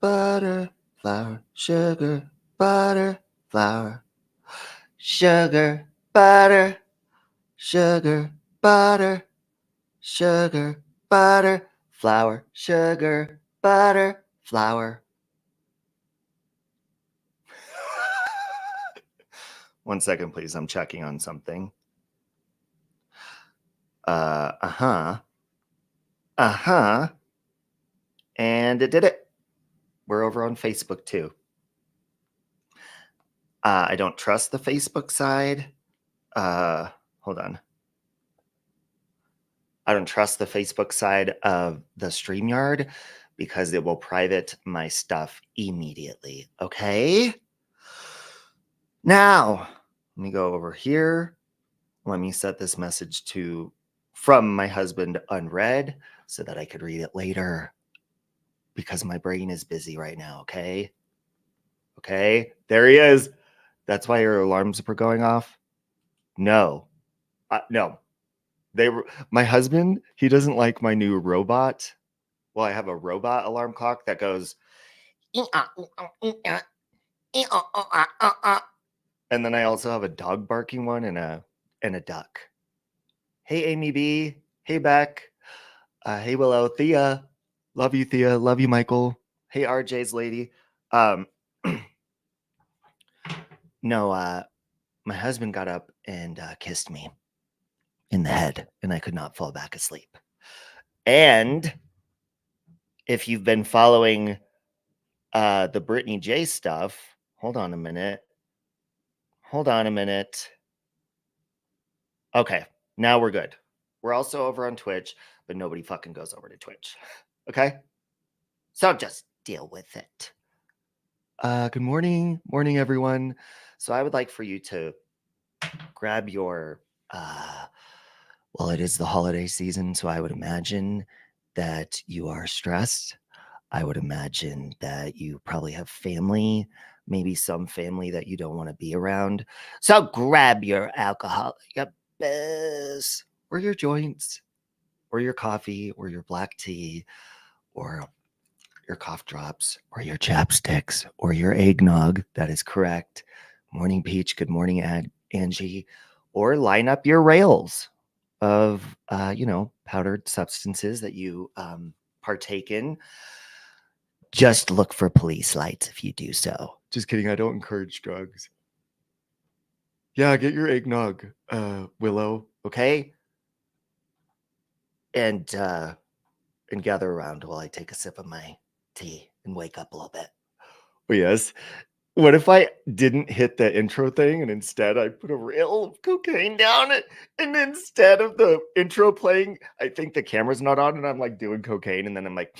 butter, flour, sugar, butter, flour, sugar, butter, sugar, butter, sugar, butter, flour, sugar, butter, flour. 1 second, please. I'm checking on something. And it did it. We're over on Facebook too. I don't trust the Facebook side. Hold on. I don't trust the Facebook side of the StreamYard because it will private my stuff immediately. Okay. Now, let me go over here. Let me set this message from my husband unread so that I could read it later because my brain is busy right now. Okay. Okay. There he is. That's why your alarms were going off. No. No. My husband, he doesn't like my new robot. Well, I have a robot alarm clock that goes, and then I also have a dog barking one and a duck. Hey, Amy B. Hey, Beck. Hey, Willow. Thea. Love you, Thea. Love you, Michael. Hey, RJ's lady. No, my husband got up and kissed me in the head, and I could not fall back asleep. And if you've been following the Britney J stuff, hold on a minute. Okay, now we're good. We're also over on Twitch, but nobody fucking goes over to Twitch. Okay? So just deal with it. Good morning, everyone. So I would like for you to grab your, well, it is the holiday season, so I would imagine that you are stressed. I would imagine that you probably have family, maybe some family that you don't want to be around. So grab your alcohol, your booze, or your joints, or your coffee, or your black tea, or your cough drops, or your chapsticks, or your eggnog. That is correct. Morning, Peach. Good morning, Angie. Or line up your rails of, powdered substances that you partake in. Just look for police lights if you do so. Just kidding. I don't encourage drugs. Yeah, get your eggnog, Willow. Okay? And gather around while I take a sip of my tea and wake up a little bit. Oh, yes. What if I didn't hit the intro thing and instead I put a rail of cocaine down it, and instead of the intro playing, I think the camera's not on and I'm like doing cocaine, and then I'm like,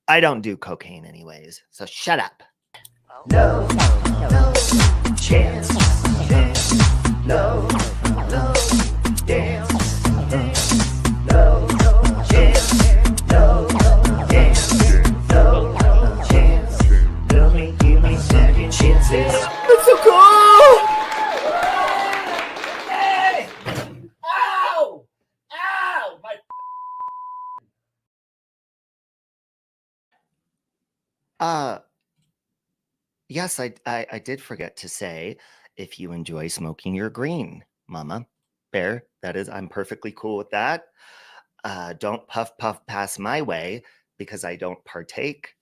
I don't do cocaine anyways, so shut up. No chance, no dance, no chance, no dance, no chance. Give me second chances. That's so cool! Hey! Ow! Ow! My yes, I did forget to say, if you enjoy smoking your green, Mama Bear, that is, I'm perfectly cool with that. Don't puff pass my way because I don't partake.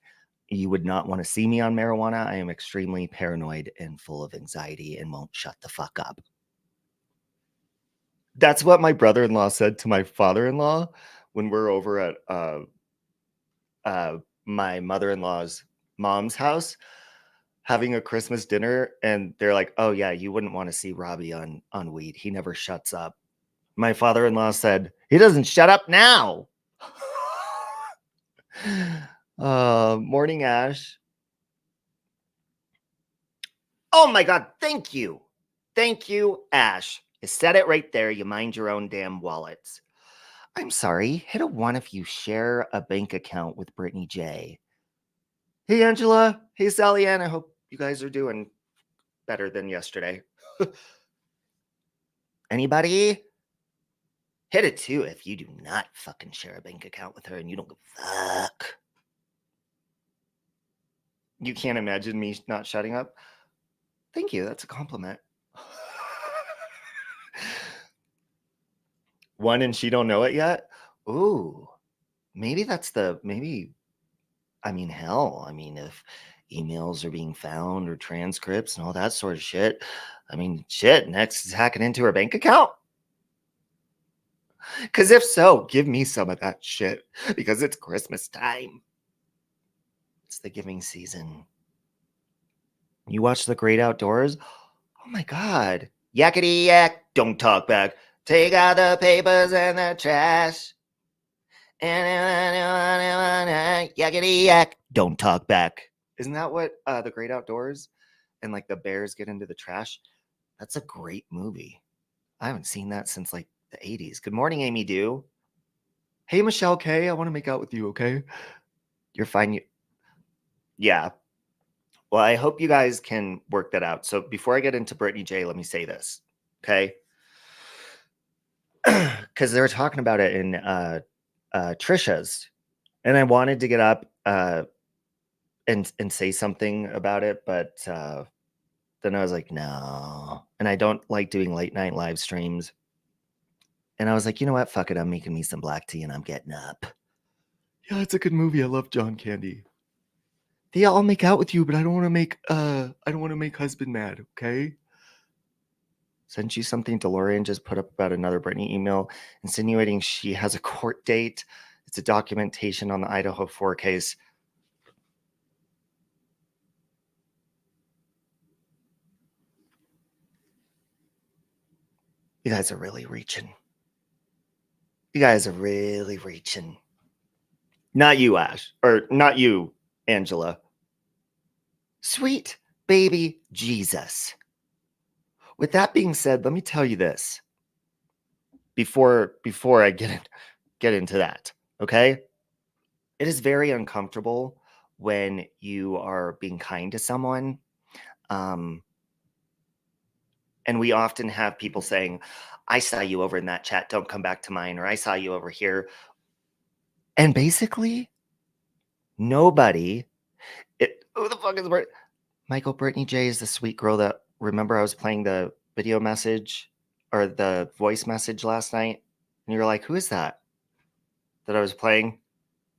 You would not want to see me on marijuana. I am extremely paranoid and full of anxiety and won't shut the fuck up. That's what my brother-in-law said to my father-in-law when we're over at my mother-in-law's mom's house having a Christmas dinner, and they're like, oh yeah, you wouldn't want to see Robbie on weed. He never shuts up. My father-in-law said, he doesn't shut up now. Morning, Ash. Oh my God, thank you. Thank you, Ash. You said it right there. You mind your own damn wallets. I'm sorry. Hit a 1 if you share a bank account with Britney J. Hey, Angela. Hey, Sally Ann. I hope you guys are doing better than yesterday. Anybody? Hit a 2 if you do not fucking share a bank account with her and you don't give a fuck. You can't imagine me not shutting up? Thank you. That's a compliment. One and she don't know it yet? Ooh, maybe that's I mean, hell, I mean, if emails are being found or transcripts and all that sort of shit, I mean, shit, next is hacking into her bank account. Because if so, give me some of that shit because it's Christmas time. It's the giving season. You watch The Great Outdoors? Oh my God. Yakety yak, don't talk back. Take out the papers and the trash. Yakety yak, don't talk back. Isn't that what The Great Outdoors and like the bears get into the trash? That's a great movie. I haven't seen that since like the 80s. Good morning, Amy Dew. Hey, Michelle K, I want to make out with you, okay? You're fine. Yeah. Well, I hope you guys can work that out. So before I get into Britney J, let me say this, okay? Because they were talking about it in Trisha's, and I wanted to get up and say something about it, but then I was like, no. And I don't like doing late night live streams. And I was like, you know what? Fuck it. I'm making me some black tea and I'm getting up. Yeah, it's a good movie. I love John Candy. Yeah, I'll make out with you, but I don't want to make husband mad, okay? Sent you something DeLorean just put up about another Brittany email insinuating she has a court date. It's a documentation on the Idaho 4 case. You guys are really reaching. You guys are really reaching. Not you, Ash, or not you, Angela. Sweet baby Jesus. With that being said, let me tell you this before I get into that, okay? It is very uncomfortable when you are being kind to someone. And we often have people saying, I saw you over in that chat, don't come back to mine, or I saw you over here. And basically, nobody, who the fuck is Michael? Britney J is the sweet girl that, remember I was playing the video message or the voice message last night? And you're like, who is that I was playing?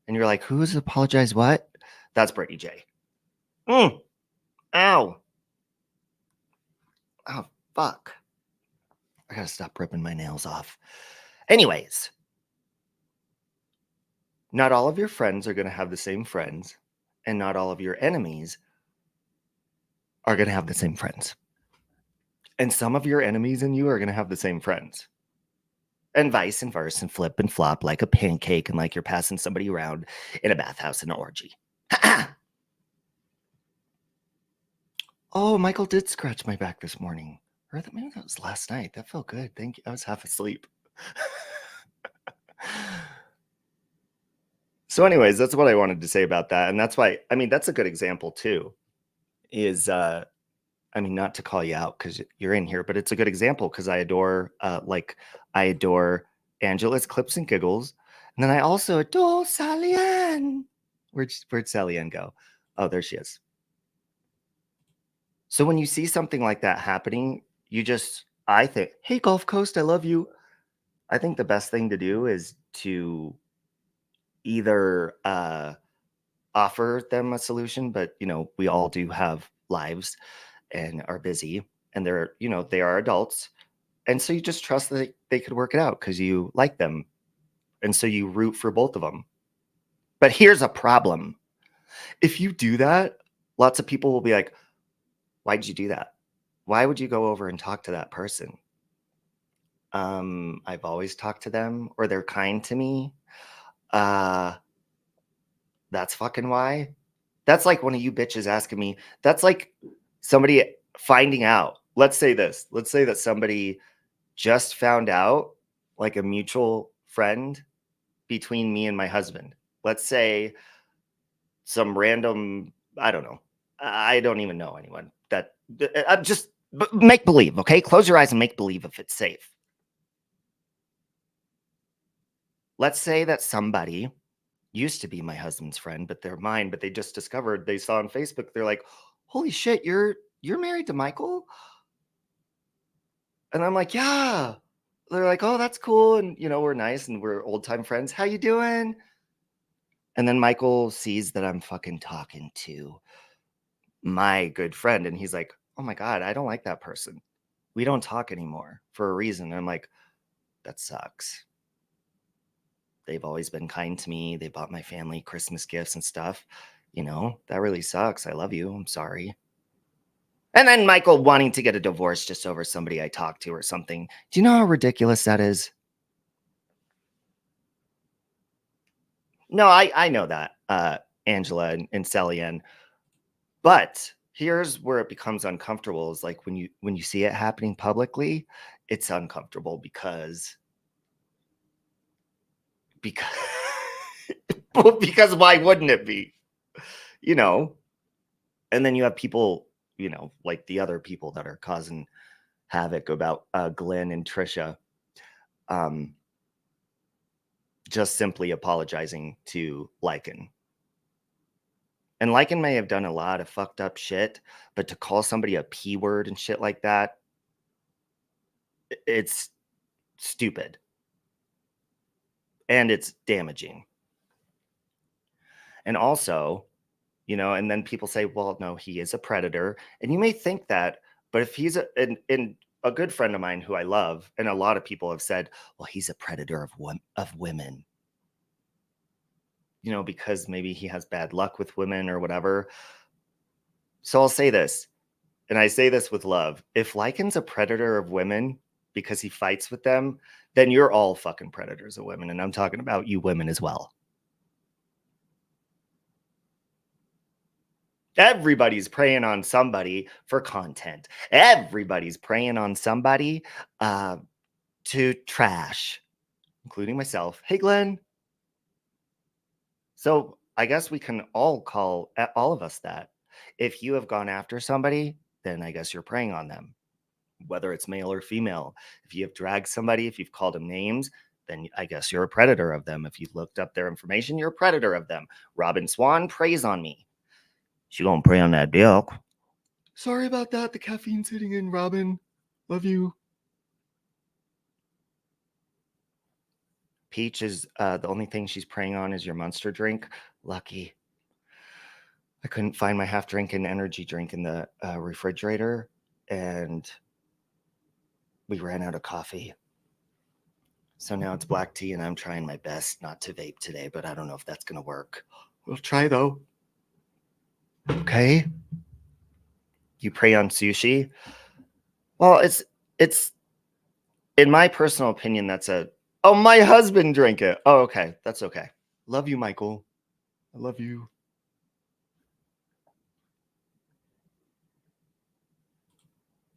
And you're like, who is apologize what? That's Britney J. Ow. Oh, fuck. I gotta stop ripping my nails off. Anyways, not all of your friends are gonna have the same friends, and not all of your enemies are gonna have the same friends. And some of your enemies and you are gonna have the same friends. And vice and versa, and flip and flop like a pancake, and like you're passing somebody around in a bathhouse in an orgy. Oh, Michael did scratch my back this morning. Or maybe that was last night. That felt good. Thank you. I was half asleep. So anyways, that's what I wanted to say about that. And that's why, I mean, that's a good example too, is, I mean, not to call you out because you're in here, but it's a good example because I adore Angela's Clips and Giggles. And then I also adore Sally Ann. Where'd Sally Ann go? Oh, there she is. So when you see something like that happening, I think, hey, Gulf Coast, I love you. I think the best thing to do is to either offer them a solution, but, you know, we all do have lives and are busy, and they're, you know, they are adults. And so you just trust that they could work it out because you like them. And so you root for both of them. But here's a problem. If you do that, lots of people will be like, why'd you do that? Why would you go over and talk to that person? I've always talked to them, or they're kind to me. That's fucking why. That's like one of you bitches asking me. That's like somebody finding out. Let's say this. Let's say that somebody just found out, like a mutual friend between me and my husband. Let's say some random, I don't know. I don't even know anyone that I'm just make believe, okay? Close your eyes and make believe if it's safe. Let's say that somebody used to be my husband's friend, but they're mine. But they just discovered, they saw on Facebook, they're like, holy shit, you're married to Michael? And I'm like, yeah. They're like, oh, that's cool. And, we're nice and we're old time friends. How you doing? And then Michael sees that I'm fucking talking to my good friend. And he's like, oh my God, I don't like that person. We don't talk anymore for a reason. And I'm like, that sucks. They've always been kind to me. They bought my family Christmas gifts and stuff. That really sucks. I love you. I'm sorry. And then Michael wanting to get a divorce just over somebody I talked to or something. Do you know how ridiculous that is? No, I know that, Angela and Sally-Ann. But here's where it becomes uncomfortable is like when you see it happening publicly, it's uncomfortable because because why wouldn't it be? And then you have people, like the other people that are causing havoc about Glenn and Trisha, just simply apologizing to Lycan. And Lycan may have done a lot of fucked up shit, but to call somebody a P word and shit like that, it's stupid. And it's damaging. And also, and then people say, well, no, he is a predator. And you may think that, but if he's a good friend of mine who I love, and a lot of people have said, well, he's a predator of women. Because maybe he has bad luck with women or whatever. So I'll say this, and I say this with love. If Lycan's a predator of women because he fights with them, then you're all fucking predators of women. And I'm talking about you women as well. Everybody's preying on somebody for content. Everybody's preying on somebody to trash, including myself. Hey, Glenn. So I guess we can all call all of us that. If you have gone after somebody, then I guess you're preying on them, whether it's male or female. If you have dragged somebody, if you've called them names, then I guess you're a predator of them. If you've looked up their information, you're a predator of them. Robin Swan preys on me. She gonna prey on that dick. Sorry about that. The caffeine's hitting in, Robin. Love you. Peach is the only thing she's preying on is your Monster drink. Lucky. I couldn't find my half drink and energy drink in the refrigerator, and we ran out of coffee. So now it's black tea, and I'm trying my best not to vape today, but I don't know if that's going to work. We'll try, though. Okay. You prey on sushi? Well, it's in my personal opinion, that's oh, my husband drank it. Oh, okay. That's okay. Love you, Michael. I love you.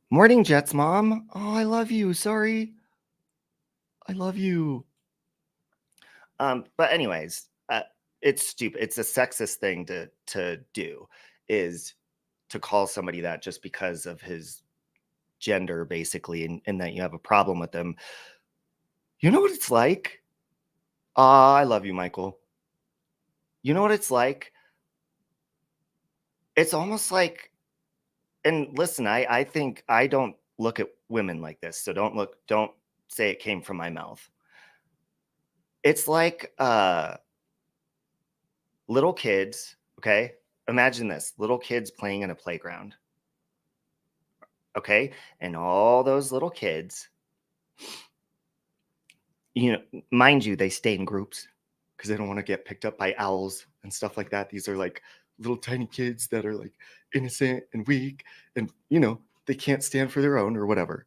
Morning, Jets mom. Oh, I love you. Sorry. I love you. But anyways, it's stupid. It's a sexist thing to do, is to call somebody that just because of his gender, basically, and that you have a problem with them. You know what it's like? I love you, Michael. You know what it's like? It's almost like, and listen, I think I don't look at women like this, so don't say it came from my mouth. It's like little kids, okay? Imagine this, little kids playing in a playground. Okay? And all those little kids, mind you, they stay in groups because they don't want to get picked up by owls and stuff like that. These are like little tiny kids that are like innocent and weak, and they can't stand for their own or whatever.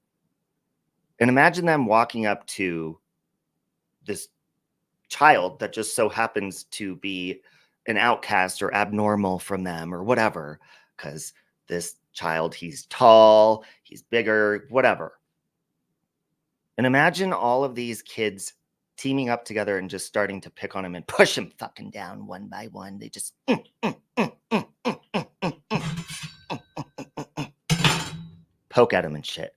And imagine them walking up to this child that just so happens to be an outcast or abnormal from them or whatever, because this child, he's tall, he's bigger, whatever. And imagine all of these kids teaming up together and just starting to pick on him and push him fucking down one by one. They just poke at him and shit.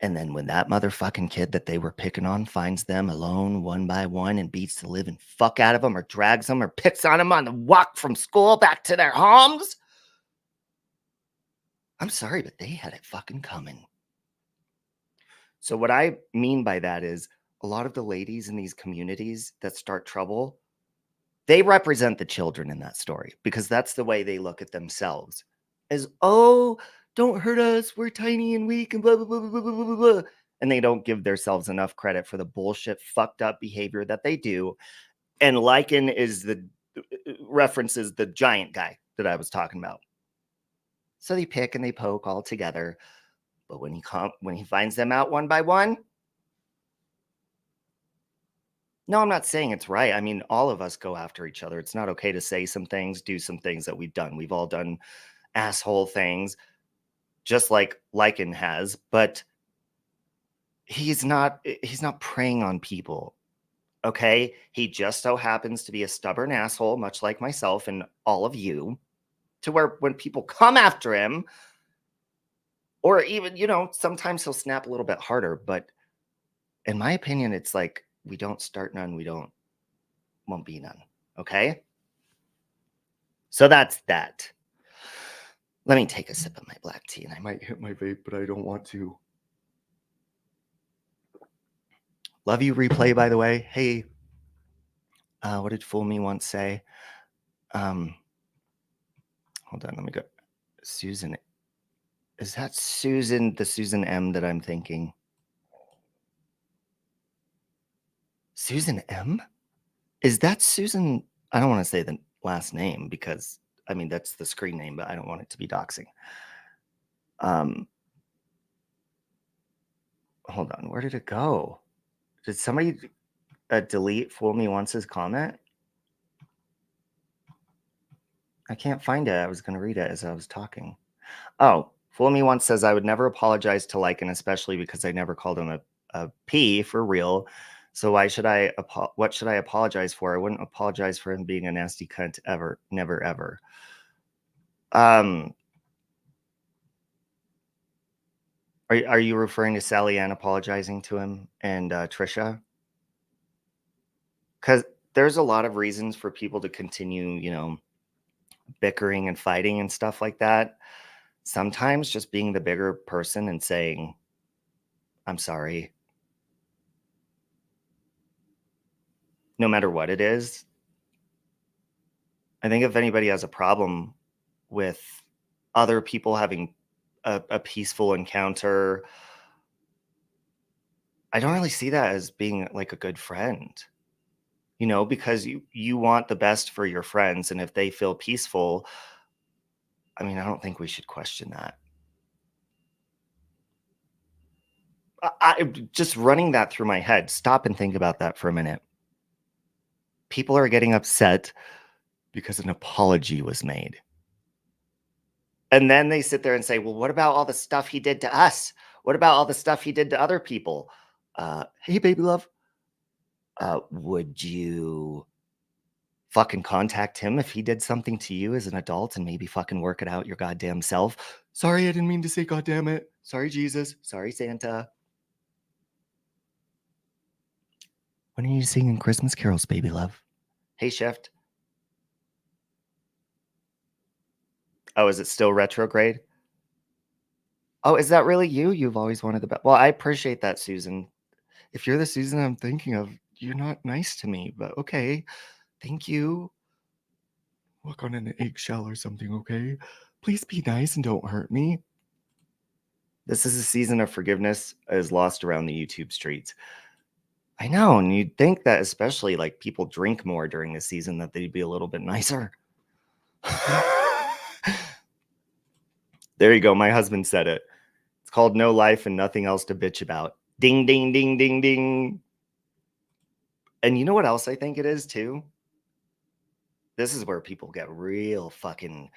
And then when that motherfucking kid that they were picking on finds them alone one by one and beats the living fuck out of them or drags them or picks on them on the walk from school back to their homes, I'm sorry, but they had it fucking coming. So what I mean by that is a lot of the ladies in these communities that start trouble, they represent the children in that story because that's the way they look at themselves as, oh, don't hurt us. We're tiny and weak and blah, blah, blah, blah, blah, blah, blah. And they don't give themselves enough credit for the bullshit, fucked up behavior that they do. And Lycan is the references the giant guy that I was talking about. So they pick and they poke all together. But when he finds them out one by one, no, I'm not saying it's right. I mean, all of us go after each other. It's not okay to say some things, do some things that we've done. We've all done asshole things, just like Lycan has, but he's not preying on people. Okay? He just so happens to be a stubborn asshole, much like myself and all of you, to where when people come after him, or even, sometimes he'll snap a little bit harder, but in my opinion, it's like, we don't start none, won't be none. Okay? So that's that. Let me take a sip of my black tea, and I might hit my vape, but I don't want to. Love you, replay, by the way. Hey, what did Fool Me once say? Hold on, let me go. Susan. Is that Susan, the Susan M that I'm thinking? Susan M? Is that Susan? I don't want to say the last name because, I mean, that's the screen name, but I don't want it to be doxing. Hold on, where did it go? Did somebody delete Fool Me Once's comment? I can't find it. I was going to read it as I was talking. Oh, Fool Me Once says, I would never apologize to Lycan, especially because I never called him a P for real. So why should what should I apologize for? I wouldn't apologize for him being a nasty cunt ever. Never, ever. Are you referring to Sally Ann apologizing to him and Trisha? Because there's a lot of reasons for people to continue, bickering and fighting and stuff like that. Sometimes just being the bigger person and saying, I'm sorry, no matter what it is. I think if anybody has a problem with other people having a peaceful encounter, I don't really see that as being like a good friend, because you want the best for your friends. And if they feel peaceful, I mean, I don't think we should question that. I just running that through my head. Stop and think about that for a minute. People are getting upset because an apology was made. And then they sit there and say, well, what about all the stuff he did to us? What about all the stuff he did to other people? Hey, baby love, would you fucking contact him if he did something to you as an adult and maybe fucking work it out your goddamn self? Sorry, I didn't mean to say goddamn it. Sorry, Jesus. Sorry, Santa. When are you singing Christmas carols, baby love? Hey, Shift. Oh, is it still retrograde? Oh, is that really you? You've always wanted the best. Well, I appreciate that, Susan. If you're the Susan I'm thinking of, you're not nice to me, but okay. Thank you. Walk on an eggshell or something, okay? Please be nice and don't hurt me. This is a season of forgiveness is lost around the YouTube streets. I know, and you'd think that especially like people drink more during the season that they'd be a little bit nicer. There you go. My husband said it. It's called No Life and Nothing Else to Bitch About. Ding, ding, ding, ding, ding. And you know what else I think it is too? This is where people get real fucking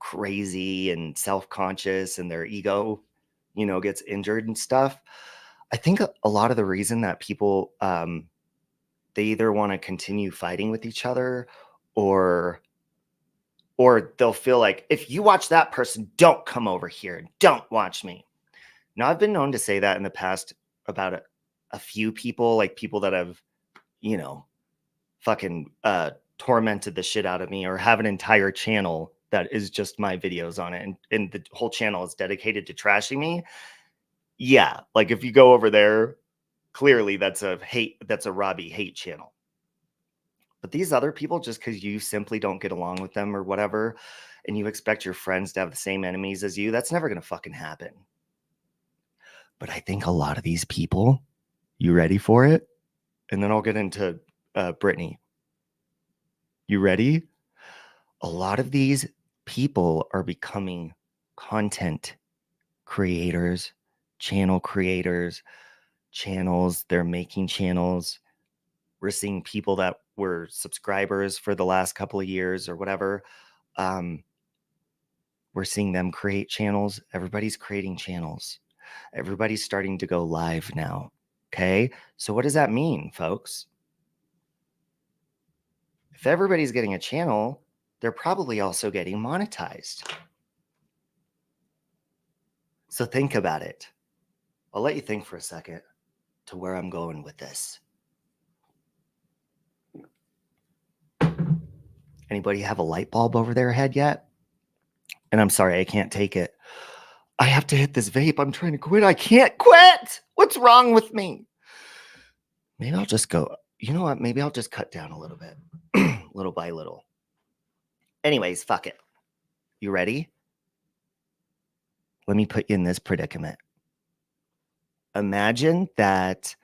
crazy and self-conscious and their ego, gets injured and stuff. I think a lot of the reason that people, they either want to continue fighting with each other or they'll feel like, if you watch that person, don't come over here. Don't watch me. Now, I've been known to say that in the past about a few people, like people that have, you know, fucking tormented the shit out of me or have an entire channel that is just my videos on it. And the whole channel is dedicated to trashing me. Yeah. Like if you go over there, clearly that's a Robbie hate channel. But these other people, just because you simply don't get along with them or whatever, and you expect your friends to have the same enemies as you, that's never going to fucking happen. But I think a lot of these people, you ready for it? And then I'll get into Brittney. You ready? A lot of these people are becoming content creators, channel creators, channels. They're making channels. We're seeing people that were subscribers for the last couple of years or whatever. We're seeing them create channels. Everybody's creating channels. Everybody's starting to go live now. Okay. So what does that mean, folks? If everybody's getting a channel, they're probably also getting monetized. So think about it. I'll let you think for a second to where I'm going with this. Anybody have a light bulb over their head yet? And I'm sorry, I can't take it. I have to hit this vape. I'm trying to quit. I can't quit. What's wrong with me? Maybe I'll just go, you know what? Maybe I'll just cut down a little bit, little by little. Anyways, fuck it. You ready? Let me put you in this predicament. Imagine that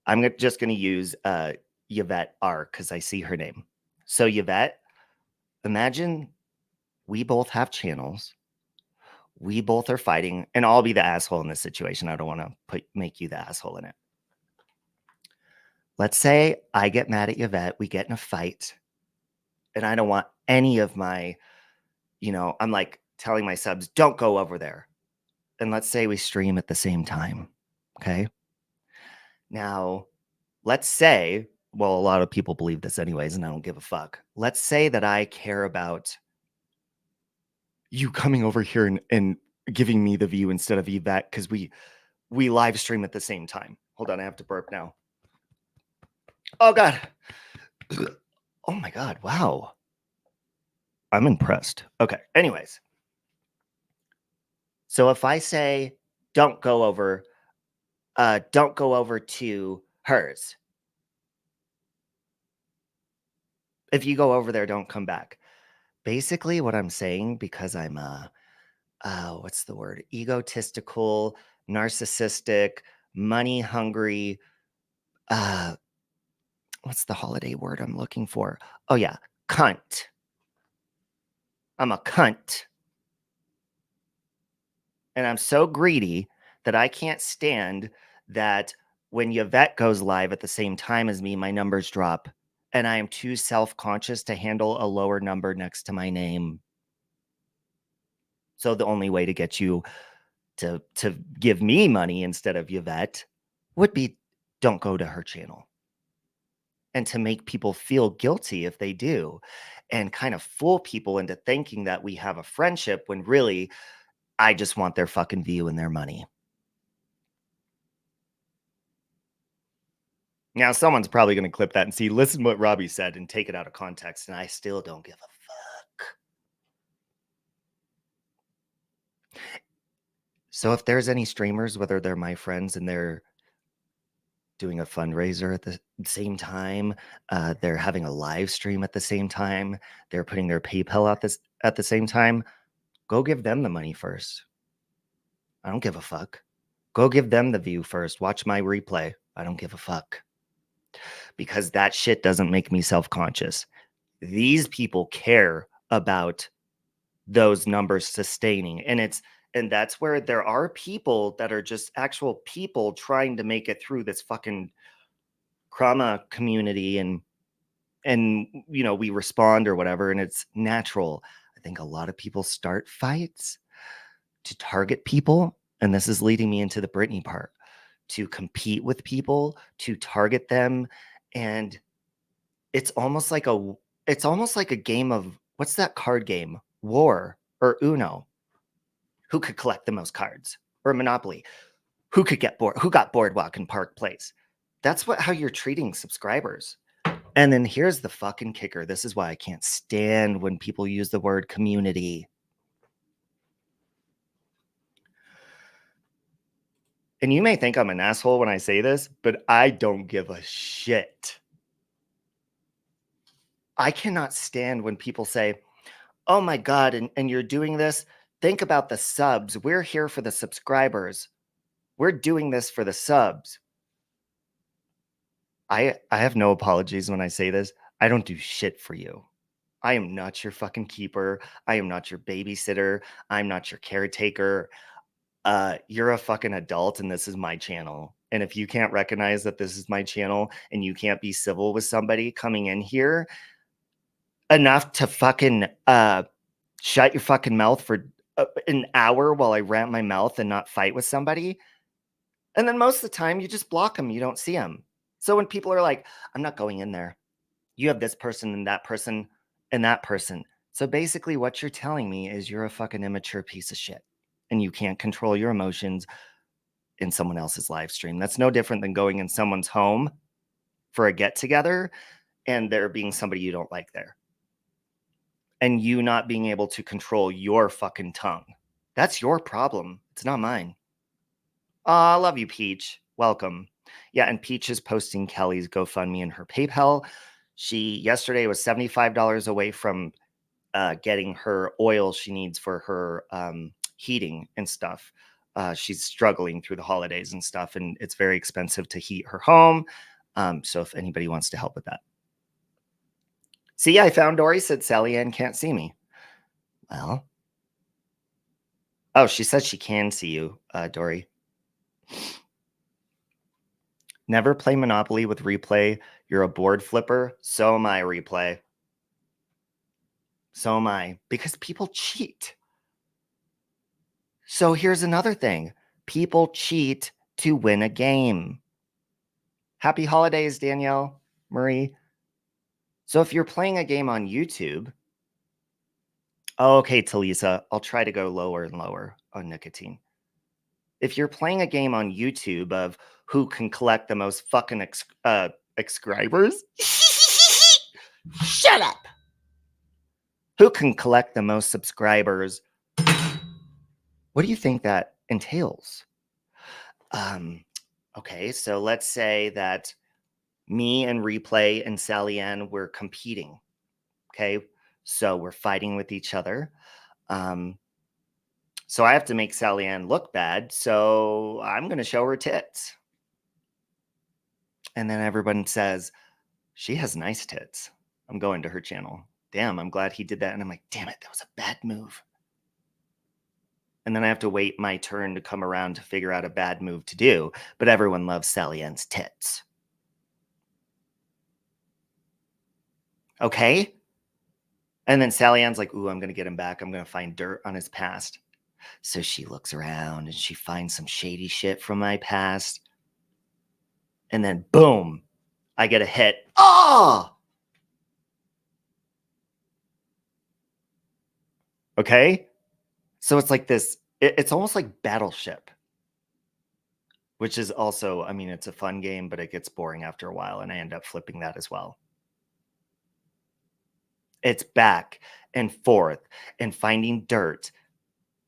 I'm just going to use Yvette R because I see her name. So Yvette, imagine we both have channels. We both are fighting, and I'll be the asshole in this situation. I don't want to make you the asshole in it. Let's say I get mad at Yvette. We get in a fight, and I don't want any of my, I'm like telling my subs, don't go over there. And let's say we stream at the same time. Okay. Now, let's say, well, a lot of people believe this anyways, and I don't give a fuck. Let's say that I care about you coming over here and giving me the view instead of Yvette because we live stream at the same time. Hold on, I have to burp now. Oh, God. Oh, my God. Wow. I'm impressed. Okay. Anyways. So if I say, don't go over to hers. If you go over there, don't come back. Basically what I'm saying, because I'm what's the word? Egotistical, narcissistic, money hungry. What's the holiday word I'm looking for? Oh yeah, cunt. I'm a cunt. And I'm so greedy that I can't stand that when Yvette goes live at the same time as me, my numbers drop. And I am too self-conscious to handle a lower number next to my name. So the only way to get you to give me money instead of Yvette would be don't go to her channel. And to make people feel guilty if they do, and kind of fool people into thinking that we have a friendship when really I just want their fucking view and their money. Now, someone's probably going to clip that and see, listen to what Robbie said and take it out of context. And I still don't give a fuck. So if there's any streamers, whether they're my friends and they're doing a fundraiser at the same time, they're having a live stream at the same time, they're putting their PayPal out at the same time, go give them the money first. I don't give a fuck. Go give them the view first. Watch my replay. I don't give a fuck. Because that shit doesn't make me self-conscious. These people care about those numbers sustaining. And that's where there are people that are just actual people trying to make it through this fucking trauma community and we respond or whatever, and it's natural. I think a lot of people start fights to target people, and this is leading me into the Brittney part, to compete with people, to target them, and it's almost like a game of, what's that card game? War or Uno. Who could collect the most cards? or Monopoly. Who could get bored? Who got Boardwalk in Park Place? That's how you're treating subscribers. And then here's the fucking kicker. This is why I can't stand when people use the word community. And you may think I'm an asshole when I say this, but I don't give a shit. I cannot stand when people say, oh my God, and you're doing this? Think about the subs. We're here for the subscribers. We're doing this for the subs. I have no apologies when I say this. I don't do shit for you. I am not your fucking keeper. I am not your babysitter. I'm not your caretaker. You're a fucking adult and this is my channel. And if you can't recognize that this is my channel and you can't be civil with somebody coming in here enough to fucking shut your fucking mouth for an hour while I rant my mouth and not fight with somebody. And then most of the time you just block them. You don't see them. So when people are like, I'm not going in there. You have this person and that person and that person. So basically what you're telling me is you're a fucking immature piece of shit and you can't control your emotions in someone else's live stream. That's no different than going in someone's home for a get together and there being somebody you don't like there. And you not being able to control your fucking tongue. That's your problem. It's not mine. I love you, Peach. Welcome. Yeah, and Peach is posting Kelly's GoFundMe and her PayPal. She yesterday was $75 away from getting her oil she needs for her heating and stuff. She's struggling through the holidays and stuff, and it's very expensive to heat her home. So if anybody wants to help with that. See, I found Dory, said Sally Ann can't see me. Well. Oh, she says she can see you, Dory. Never play Monopoly with replay. You're a board flipper. So am I, replay. So am I. Because people cheat. So here's another thing. People cheat to win a game. Happy holidays, Danielle, Marie. So if you're playing a game on YouTube, okay, Talisa, I'll try to go lower and lower on nicotine. If you're playing a game on YouTube of who can collect the most fucking subscribers, shut up. Who can collect the most subscribers? What do you think that entails? Okay, so let's say that me and Replay and Sally Ann were competing. Okay, so we're fighting with each other. So I have to make Sally Ann look bad. So I'm going to show her tits. And then everyone says, she has nice tits. I'm going to her channel. Damn, I'm glad he did that. And I'm like, damn it, that was a bad move. And then I have to wait my turn to come around to figure out a bad move to do. But everyone loves Sally Ann's tits. Okay? And then Sally Ann's like, ooh, I'm going to get him back. I'm going to find dirt on his past. So she looks around and she finds some shady shit from my past. And then boom, I get a hit. Oh! Okay? So it's like this, it's almost like Battleship. Which is also, I mean, it's a fun game, but it gets boring after a while. And I end up flipping that as well. It's back and forth and finding dirt.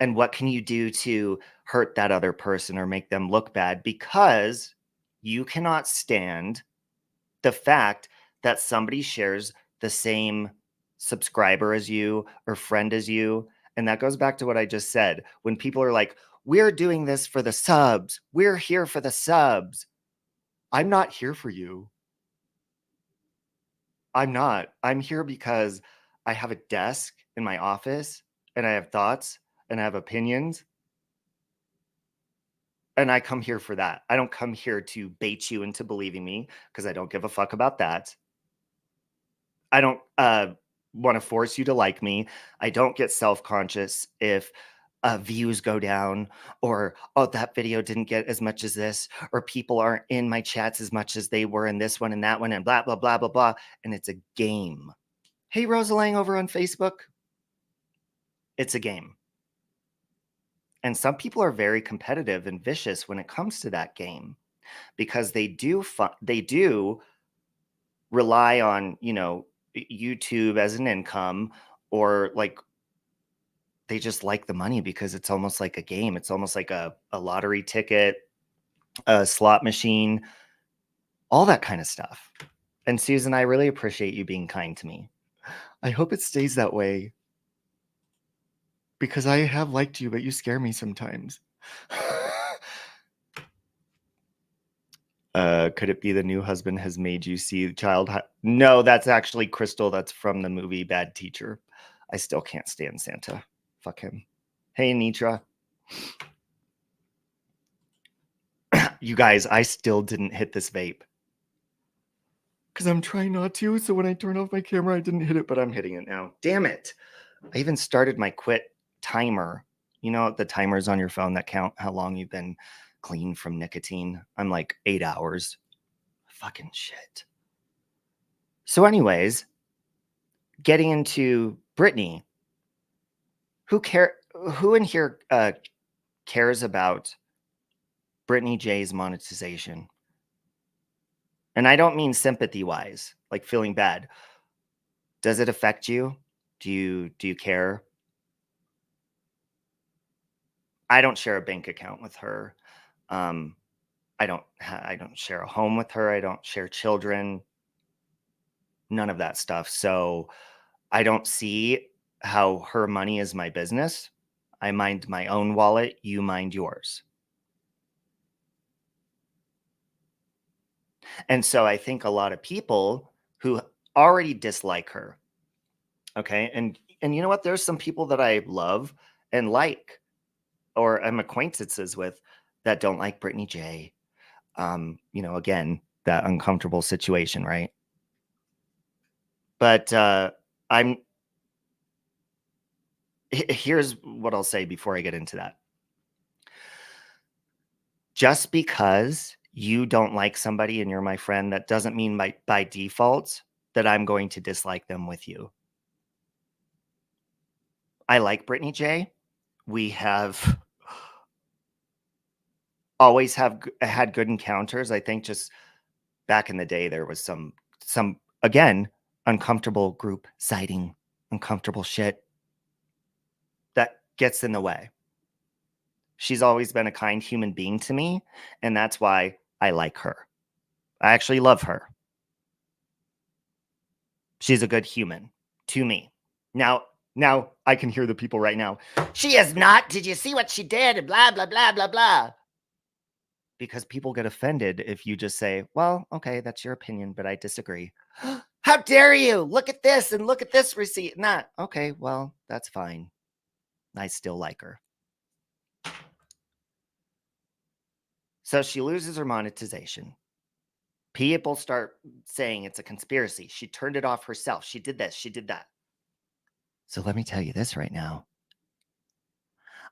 And what can you do to hurt that other person or make them look bad? Because you cannot stand the fact that somebody shares the same subscriber as you or friend as you. And that goes back to what I just said. When people are like, we're doing this for the subs. We're here for the subs. I'm not here for you. I'm not. I'm here because I have a desk in my office and I have thoughts and I have opinions. And I come here for that. I don't come here to bait you into believing me because I don't give a fuck about that. I don't want to force you to like me. I don't get self-conscious if views go down or, oh, that video didn't get as much as this, or people aren't in my chats as much as they were in this one and that one and blah, blah, blah, blah, blah. And it's a game. Hey, Rosa Lang over on Facebook. It's a game. And some people are very competitive and vicious when it comes to that game, because they do rely on, YouTube as an income, or like they just like the money because it's almost like a game. It's almost like a lottery ticket, a slot machine, all that kind of stuff. And Susan, I really appreciate you being kind to me. I hope it stays that way, because I have liked you, but you scare me sometimes. Could it be the new husband has made you see child? No, that's actually Crystal. That's from the movie Bad Teacher. I still can't stand Santa. Fuck him. Hey, Nitra. You guys, I still didn't hit this vape, because I'm trying not to. So when I turn off my camera, I didn't hit it, but I'm hitting it now. Damn it. I even started my quit timer. You know, the timers on your phone that count how long you've been clean from nicotine. I'm like 8 hours. Fucking shit. So anyways, getting into Brittney. Who in here cares about Britney J's monetization? And I don't mean sympathy wise, like feeling bad. Does it affect you? Do you care? I don't share a bank account with her. I don't share a home with her. I don't share children. None of that stuff. So I don't see how her money is my business. I mind my own wallet. You mind yours. And so I think a lot of people who already dislike her, okay, and you know what? There's some people that I love and like, or I'm acquaintances with, that don't like Britney J. Again, that uncomfortable situation, right? But here's what I'll say before I get into that. Just because you don't like somebody and you're my friend, that doesn't mean by default that I'm going to dislike them with you. I like Britney J. We have always had good encounters. I think just back in the day, there was some again, uncomfortable group sighting, uncomfortable shit that gets in the way. She's always been a kind human being to me, and that's why I like her. I actually love her. She's a good human to me. Now I can hear the people right now. She is not. Did you see what she did? And blah, blah, blah, blah, blah. Because people get offended if you just say, well, okay, that's your opinion, but I disagree. How dare you? Look at this and look at this receipt. Not okay. Well, that's fine. I still like her. So she loses her monetization. People start saying it's a conspiracy. She turned it off herself. She did this. She did that. So let me tell you this right now.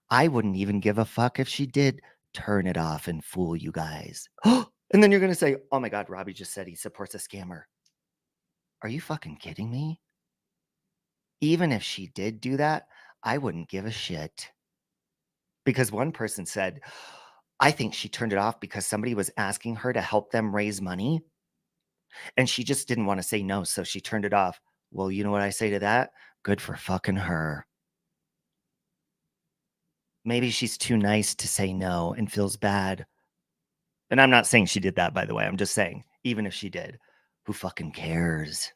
I wouldn't even give a fuck if she did turn it off and fool you guys. And then you're going to say, oh my God, Robbie just said he supports a scammer. Are you fucking kidding me? Even if she did do that, I wouldn't give a shit. Because one person said, I think she turned it off because somebody was asking her to help them raise money. And she just didn't want to say no. So she turned it off. Well, you know what I say to that? Good for fucking her. Maybe she's too nice to say no and feels bad. And I'm not saying she did that, by the way. I'm just saying, even if she did, who fucking cares?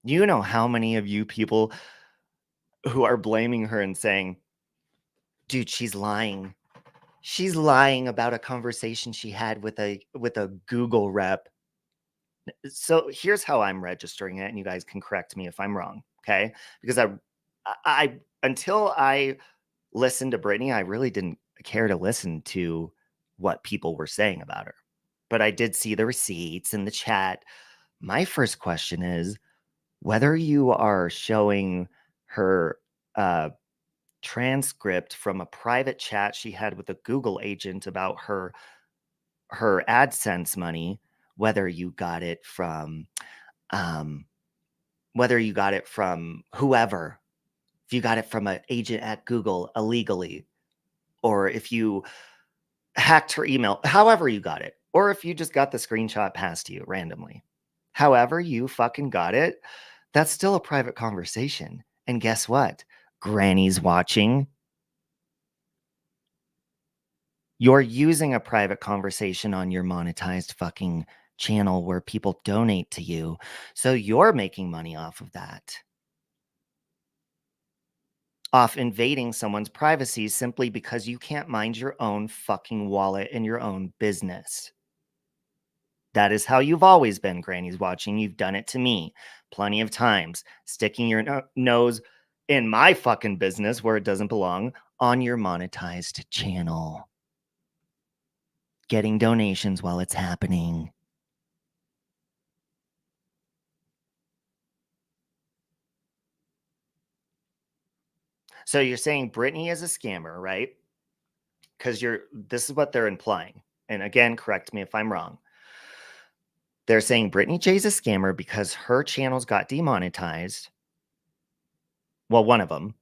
You know how many of you people who are blaming her and saying, dude, she's lying. She's lying about a conversation she had with a Google rep. So here's how I'm registering it, and you guys can correct me if I'm wrong, okay? Because I until I listened to Brittney, I really didn't care to listen to what people were saying about her. But I did see the receipts in the chat. My first question is whether you are showing her transcript from a private chat she had with a Google agent about her AdSense money, whether you got it from whoever, if you got it from an agent at Google illegally, or if you hacked her email, however you got it, or if you just got the screenshot passed to you randomly, however you fucking got it, that's still a private conversation. And guess what? Granny's watching. You're using a private conversation on your monetized fucking channel where people donate to you. So you're making money off of that. Off invading someone's privacy simply because you can't mind your own fucking wallet and your own business. That is how you've always been, Granny's watching. You've done it to me plenty of times, sticking your nose in my fucking business where it doesn't belong on your monetized channel. Getting donations while it's happening. So you're saying Brittney is a scammer, right? Because this is what they're implying. And again, correct me if I'm wrong. They're saying Britney J is a scammer because her channels got demonetized. Well, one of them.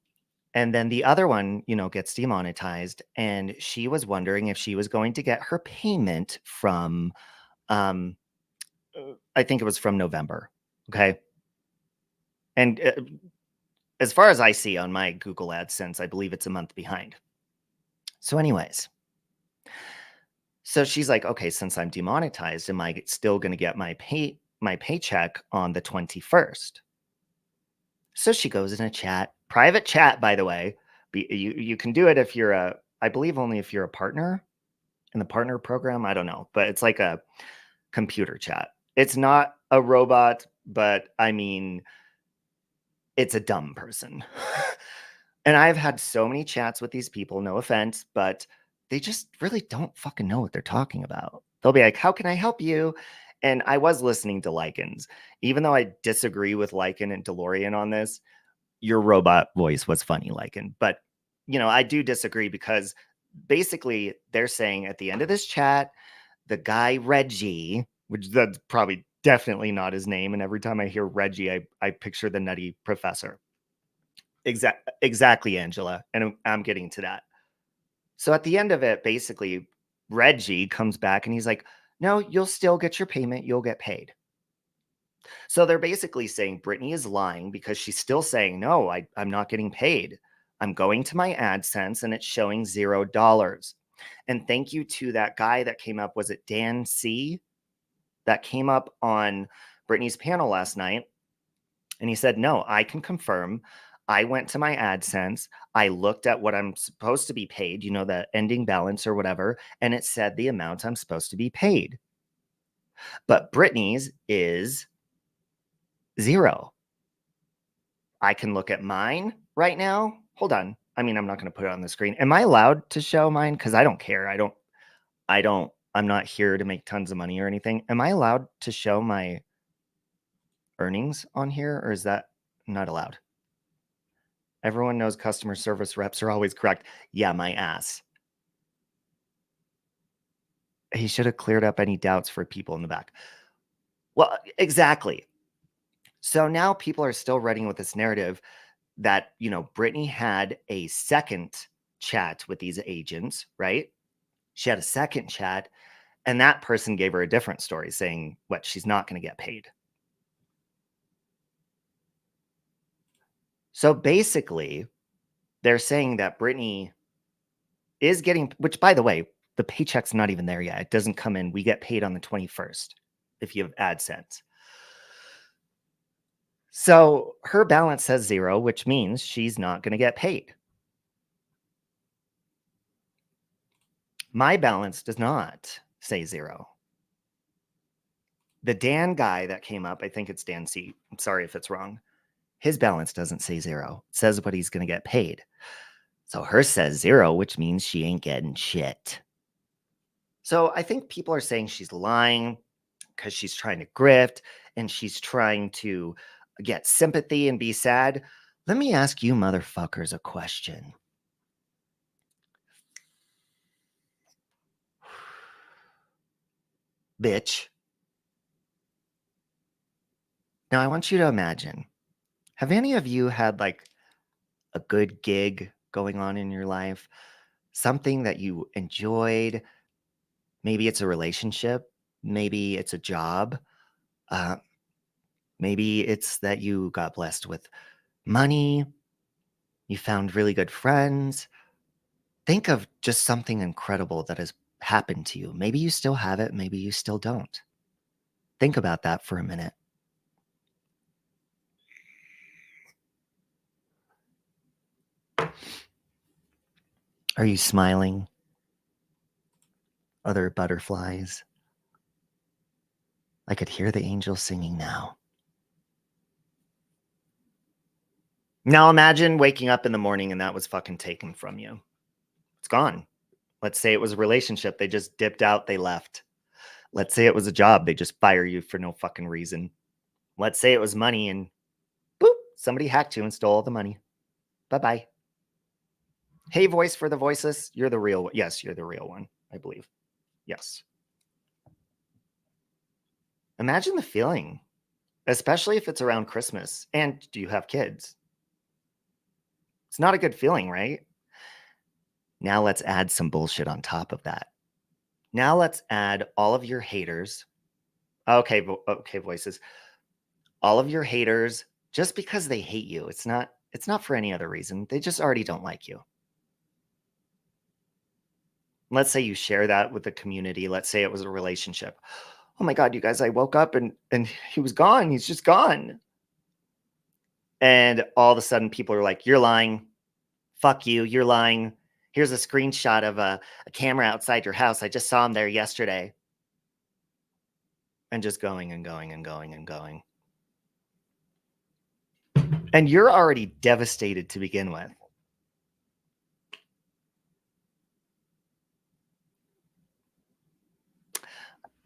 And then the other one, gets demonetized. And she was wondering if she was going to get her payment from, I think it was from November. Okay. And as far as I see on my Google AdSense, I believe it's a month behind. So anyways, so she's like, okay, since I'm demonetized, am I still going to get my paycheck on the 21st? So she goes in a chat, private chat, by the way. You can do it if you're I believe only if you're a partner in the partner program. I don't know, but it's like a computer chat. It's not a robot, but I mean, it's a dumb person. And I've had so many chats with these people, no offense, but they just really don't fucking know what they're talking about. They'll be like, how can I help you? And I was listening to Lycans. Even though I disagree with Lycan and DeLorean on this, your robot voice was funny, Lycan. But, I do disagree because basically they're saying at the end of this chat, the guy Reggie, which that's probably definitely not his name. And every time I hear Reggie, I picture the nutty professor. Exactly, Angela. And I'm getting to that. So at the end of it, basically, Reggie comes back and he's like, no, you'll still get your payment. You'll get paid. So they're basically saying Brittney is lying because she's still saying, no, I'm not getting paid. I'm going to my AdSense and it's showing $0. And thank you to that guy that came up. Was it Dan C? That came up on Brittney's panel last night. And he said, no, I can confirm. I went to my AdSense. I looked at what I'm supposed to be paid, the ending balance or whatever, and it said the amount I'm supposed to be paid. But Brittney's is $0. I can look at mine right now. Hold on. I mean, I'm not going to put it on the screen. Am I allowed to show mine? Because I don't care. I'm not here to make tons of money or anything. Am I allowed to show my earnings on here, or is that not allowed? Everyone knows customer service reps are always correct. Yeah, my ass. He should have cleared up any doubts for people in the back. Well, exactly. So now people are still running with this narrative that, Brittney had a second chat with these agents, right? She had a second chat, and that person gave her a different story saying what she's not going to get paid. So basically, they're saying that Brittney is getting, which by the way, the paycheck's not even there yet. It doesn't come in. We get paid on the 21st if you have AdSense. So her balance says $0, which means she's not going to get paid. My balance does not say $0. The Dan guy that came up, I think it's Dan C. I'm sorry if it's wrong. His balance doesn't say $0. It says what he's going to get paid. So hers says $0, which means she ain't getting shit. So I think people are saying she's lying because she's trying to grift and she's trying to get sympathy and be sad. Let me ask you motherfuckers a question. Bitch. Now I want you to imagine, have any of you had like a good gig going on in your life, something that you enjoyed. Maybe it's a relationship, maybe it's a job, uh, maybe it's that you got blessed with money, you found really good friends. Think of just something incredible that has happened to you. Maybe you still have it, maybe you still don't. Think about that for a minute. Are you smiling? Are there butterflies? I could hear the angels singing now. Now imagine waking up in the morning and that was fucking taken from you. It's gone. Let's say it was a relationship. They just dipped out, they left. Let's say it was a job. They just fire you for no fucking reason. Let's say it was money and boop, somebody hacked you and stole all the money. Bye-bye. Hey, voice for the voiceless. You're the real one. Yes, you're the real one, I believe. Yes. Imagine the feeling, especially if it's around Christmas. And do you have kids? It's not a good feeling, right? Now let's add some bullshit on top of that. Now let's add all of your haters. Okay, okay, voices. All of your haters, just because they hate you. It's not for any other reason. They just already don't like you. Let's say you share that with the community. Let's say it was a relationship. Oh my God, you guys, I woke up and he was gone. He's just gone. And all of a sudden people are like, you're lying. Fuck you. You're lying. Here's a screenshot of a camera outside your house. I just saw him there yesterday. And just going and going and going and going. And you're already devastated to begin with.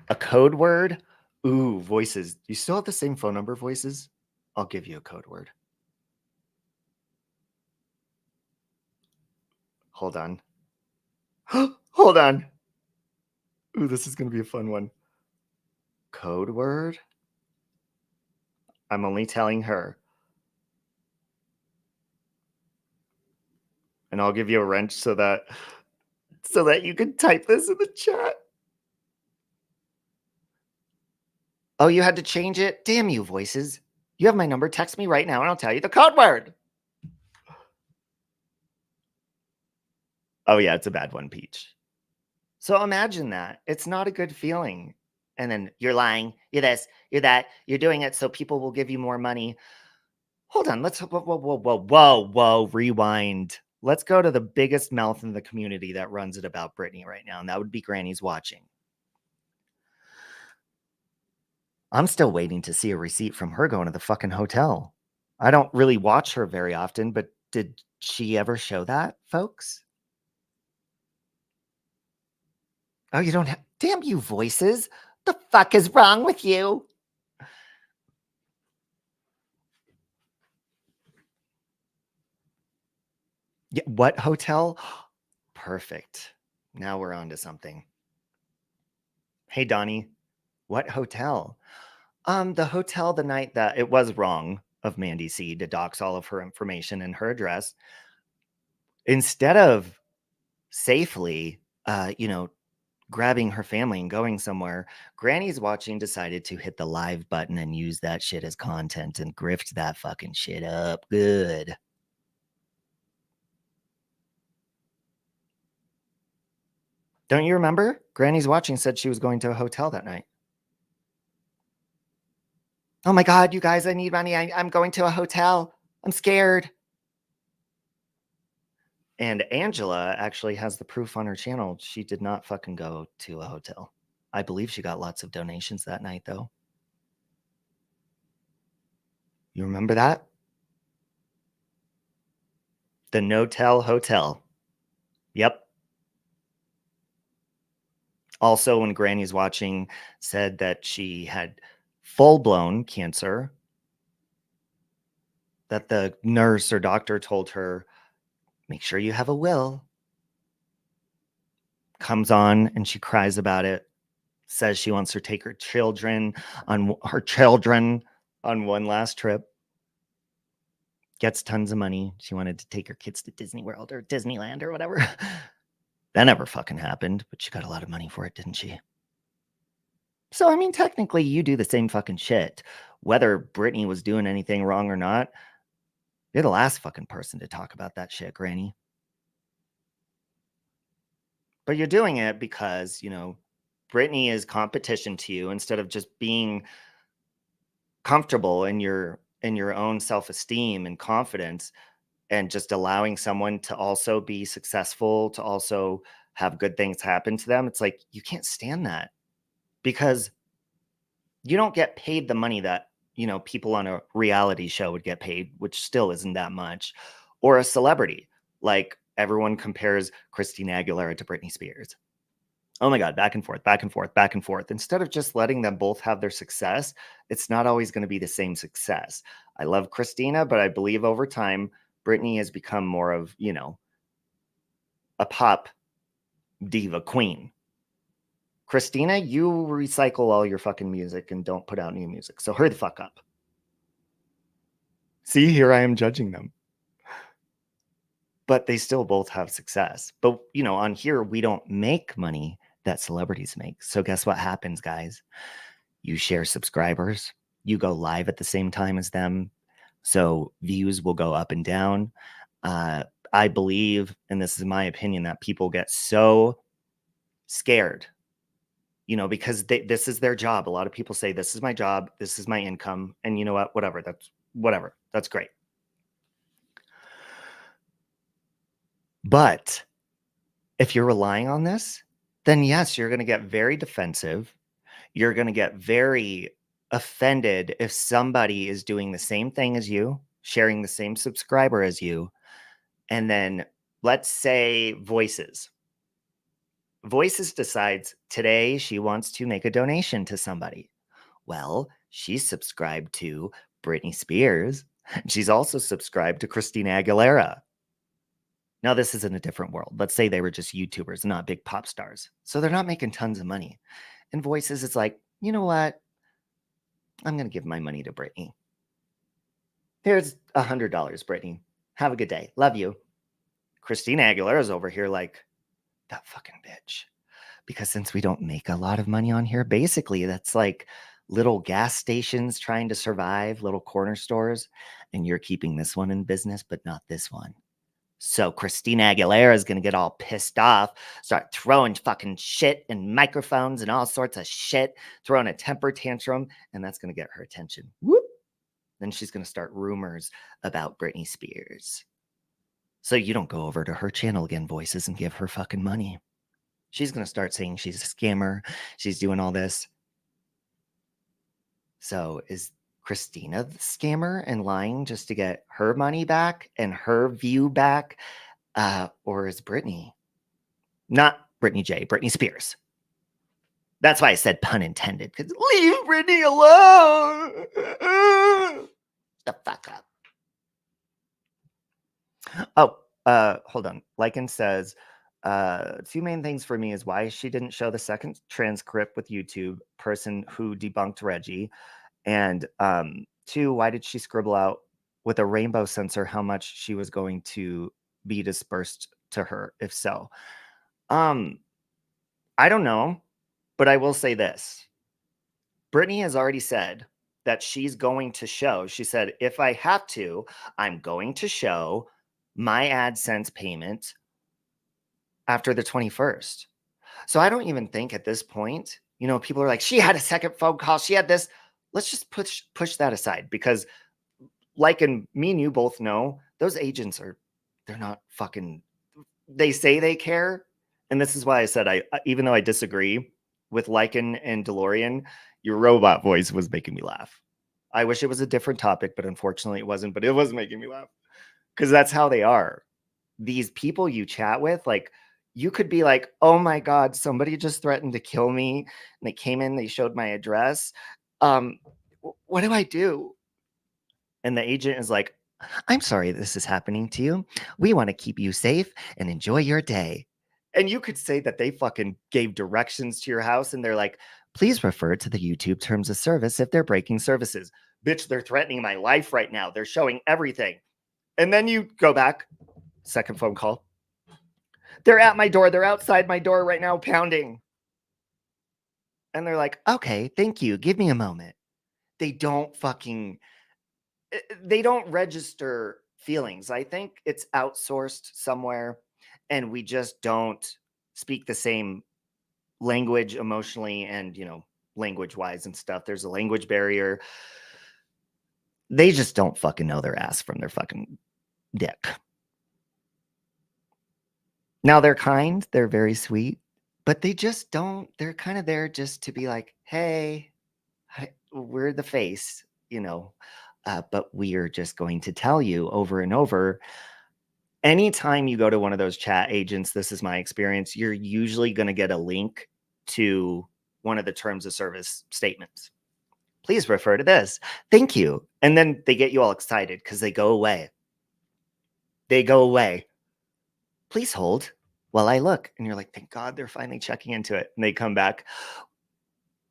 A code word? Ooh, voices. You still have the same phone number, voices? I'll give you a code word. Hold on. Hold on. Ooh, this is going to be a fun one. Code word? I'm only telling her. And I'll give you a wrench so that you can type this in the chat. Oh, you had to change it? Damn you, voices. You have my number. Text me right now and I'll tell you the code word. Oh, yeah, it's a bad one, Peach. So imagine that. It's not a good feeling. And then you're lying. You're this, you're that. You're doing it so people will give you more money. Hold on. Let's whoa, rewind. Let's go to the biggest mouth in the community that runs it about Brittney right now. And that would be Granny's watching. I'm still waiting to see a receipt from her going to the fucking hotel. I don't really watch her very often, but did she ever show that, folks? Oh, you don't have... Damn you, voices. The fuck is wrong with you? Yeah, what hotel? Perfect. Now we're on to something. Hey, Donnie, what hotel? The hotel the night that it was wrong of Mandy C to dox all of her information and her address. Instead of safely, grabbing her family and going somewhere, Granny's watching decided to hit the live button and use that shit as content and grift that fucking shit up. Good. Don't you remember? Granny's watching said she was going to a hotel that night. Oh my God, you guys, I need money. I'm going to a hotel. I'm scared. And Angela actually has the proof on her channel. She did not fucking go to a hotel. I believe she got lots of donations that night, though. You remember that? The No-Tell Hotel. Yep. Also, when Granny's watching, said that she had full-blown cancer, that the nurse or doctor told her, make sure you have a will. Comes on and she cries about it, says she wants to take her children on one last trip. gets tons of money. She wanted to take her kids to Disney World or Disneyland or whatever. That never fucking happened, but she got a lot of money for it, didn't she? So, I mean, technically, you do the same fucking shit. Whether Brittany was doing anything wrong or not, you're the last fucking person to talk about that shit, Granny. But you're doing it because, you know, Brittany is competition to you instead of just being comfortable in your own self-esteem and confidence and just allowing someone to also be successful, to also have good things happen to them. It's like you can't stand that because you don't get paid the money that, you know, people on a reality show would get paid, which still isn't that much, or a celebrity. Like everyone compares Christina Aguilera to Britney Spears. Oh my God, back and forth, back and forth, back and forth. Instead of just letting them both have their success, it's not always going to be the same success. I love Christina, but I believe over time, Britney has become more of, you know, a pop diva queen. Christina, you recycle all your fucking music and don't put out new music. So hurry the fuck up. See, here I am judging them. But they still both have success. But, you know, on here, we don't make money that celebrities make. So guess what happens, guys? You share subscribers. You go live at the same time as them. So views will go up and down. I believe, and this is my opinion, that people get so scared, you know, because this is their job. A lot of people say, this is my job. This is my income. And you know what? Whatever. That's great. But if you're relying on this, then yes, you're going to get very defensive. You're going to get very offended if somebody is doing the same thing as you, sharing the same subscriber as you. And then let's say Voices decides today she wants to make a donation to somebody. Well, she's subscribed to Britney Spears. She's also subscribed to Christina Aguilera. Now, this is in a different world. Let's say they were just YouTubers, not big pop stars. So they're not making tons of money. And Voices is like, you know what? I'm going to give my money to Britney. Here's $100, Britney. Have a good day. Love you. Christina Aguilera's over here like, that fucking bitch. Because since we don't make a lot of money on here, basically that's like little gas stations trying to survive, little corner stores. And you're keeping this one in business, but not this one. So Christina Aguilera is going to get all pissed off, start throwing fucking shit and microphones and all sorts of shit, throwing a temper tantrum, and that's going to get her attention. Whoop. Then she's going to start rumors about Britney Spears. So you don't go over to her channel again, Voices, and give her fucking money. She's going to start saying she's a scammer. She's doing all this. So is Christina the scammer and lying just to get her money back and her view back? Or is Britney? Not Britney J, Britney Spears. That's why I said pun intended, because leave Britney alone. The fuck up. Oh, hold on. Lycan says, two main things for me is why she didn't show the second transcript with YouTube person who debunked Reggie. And two, why did she scribble out with a rainbow sensor how much she was going to be dispersed to her, if so? I don't know, but I will say this. Britney has already said that she's going to show. She said, if I have to, I'm going to show my AdSense payment after the 21st. So I don't even think at this point, you know, people are like, she had a second phone call. She had this. Let's just push that aside, because like, and me and you both know those agents they're not fucking, they say they care. And this is why I said, even though I disagree with Lycan and DeLorean, your robot voice was making me laugh. I wish it was a different topic, but unfortunately it wasn't, but it was making me laugh because that's how they are. These people you chat with, like, you could be like, oh my God, somebody just threatened to kill me. And they came in, they showed my address. What do I do? And the agent is like, I'm sorry this is happening to you. We want to keep you safe and enjoy your day. And you could say that they fucking gave directions to your house and they're like, please refer to the YouTube terms of service if they're breaking services. Bitch, they're threatening my life right now. They're showing everything. And then you go back, second phone call. They're at my door. They're outside my door right now, pounding. And they're like, okay, thank you. Give me a moment. They don't register feelings. I think it's outsourced somewhere, and we just don't speak the same language emotionally and, language wise and stuff. There's a language barrier. They just don't fucking know their ass from their fucking dick. Now they're kind, they're very sweet, but they just don't. They're kind of there just to be like, hey, we're the face, but we are just going to tell you over and over. Anytime you go to one of those chat agents, this is my experience, you're usually going to get a link to one of the terms of service statements. Please refer to this. Thank you. And then they get you all excited because they go away. They go away. Please hold while I look. And you're like, thank God they're finally checking into it. And they come back.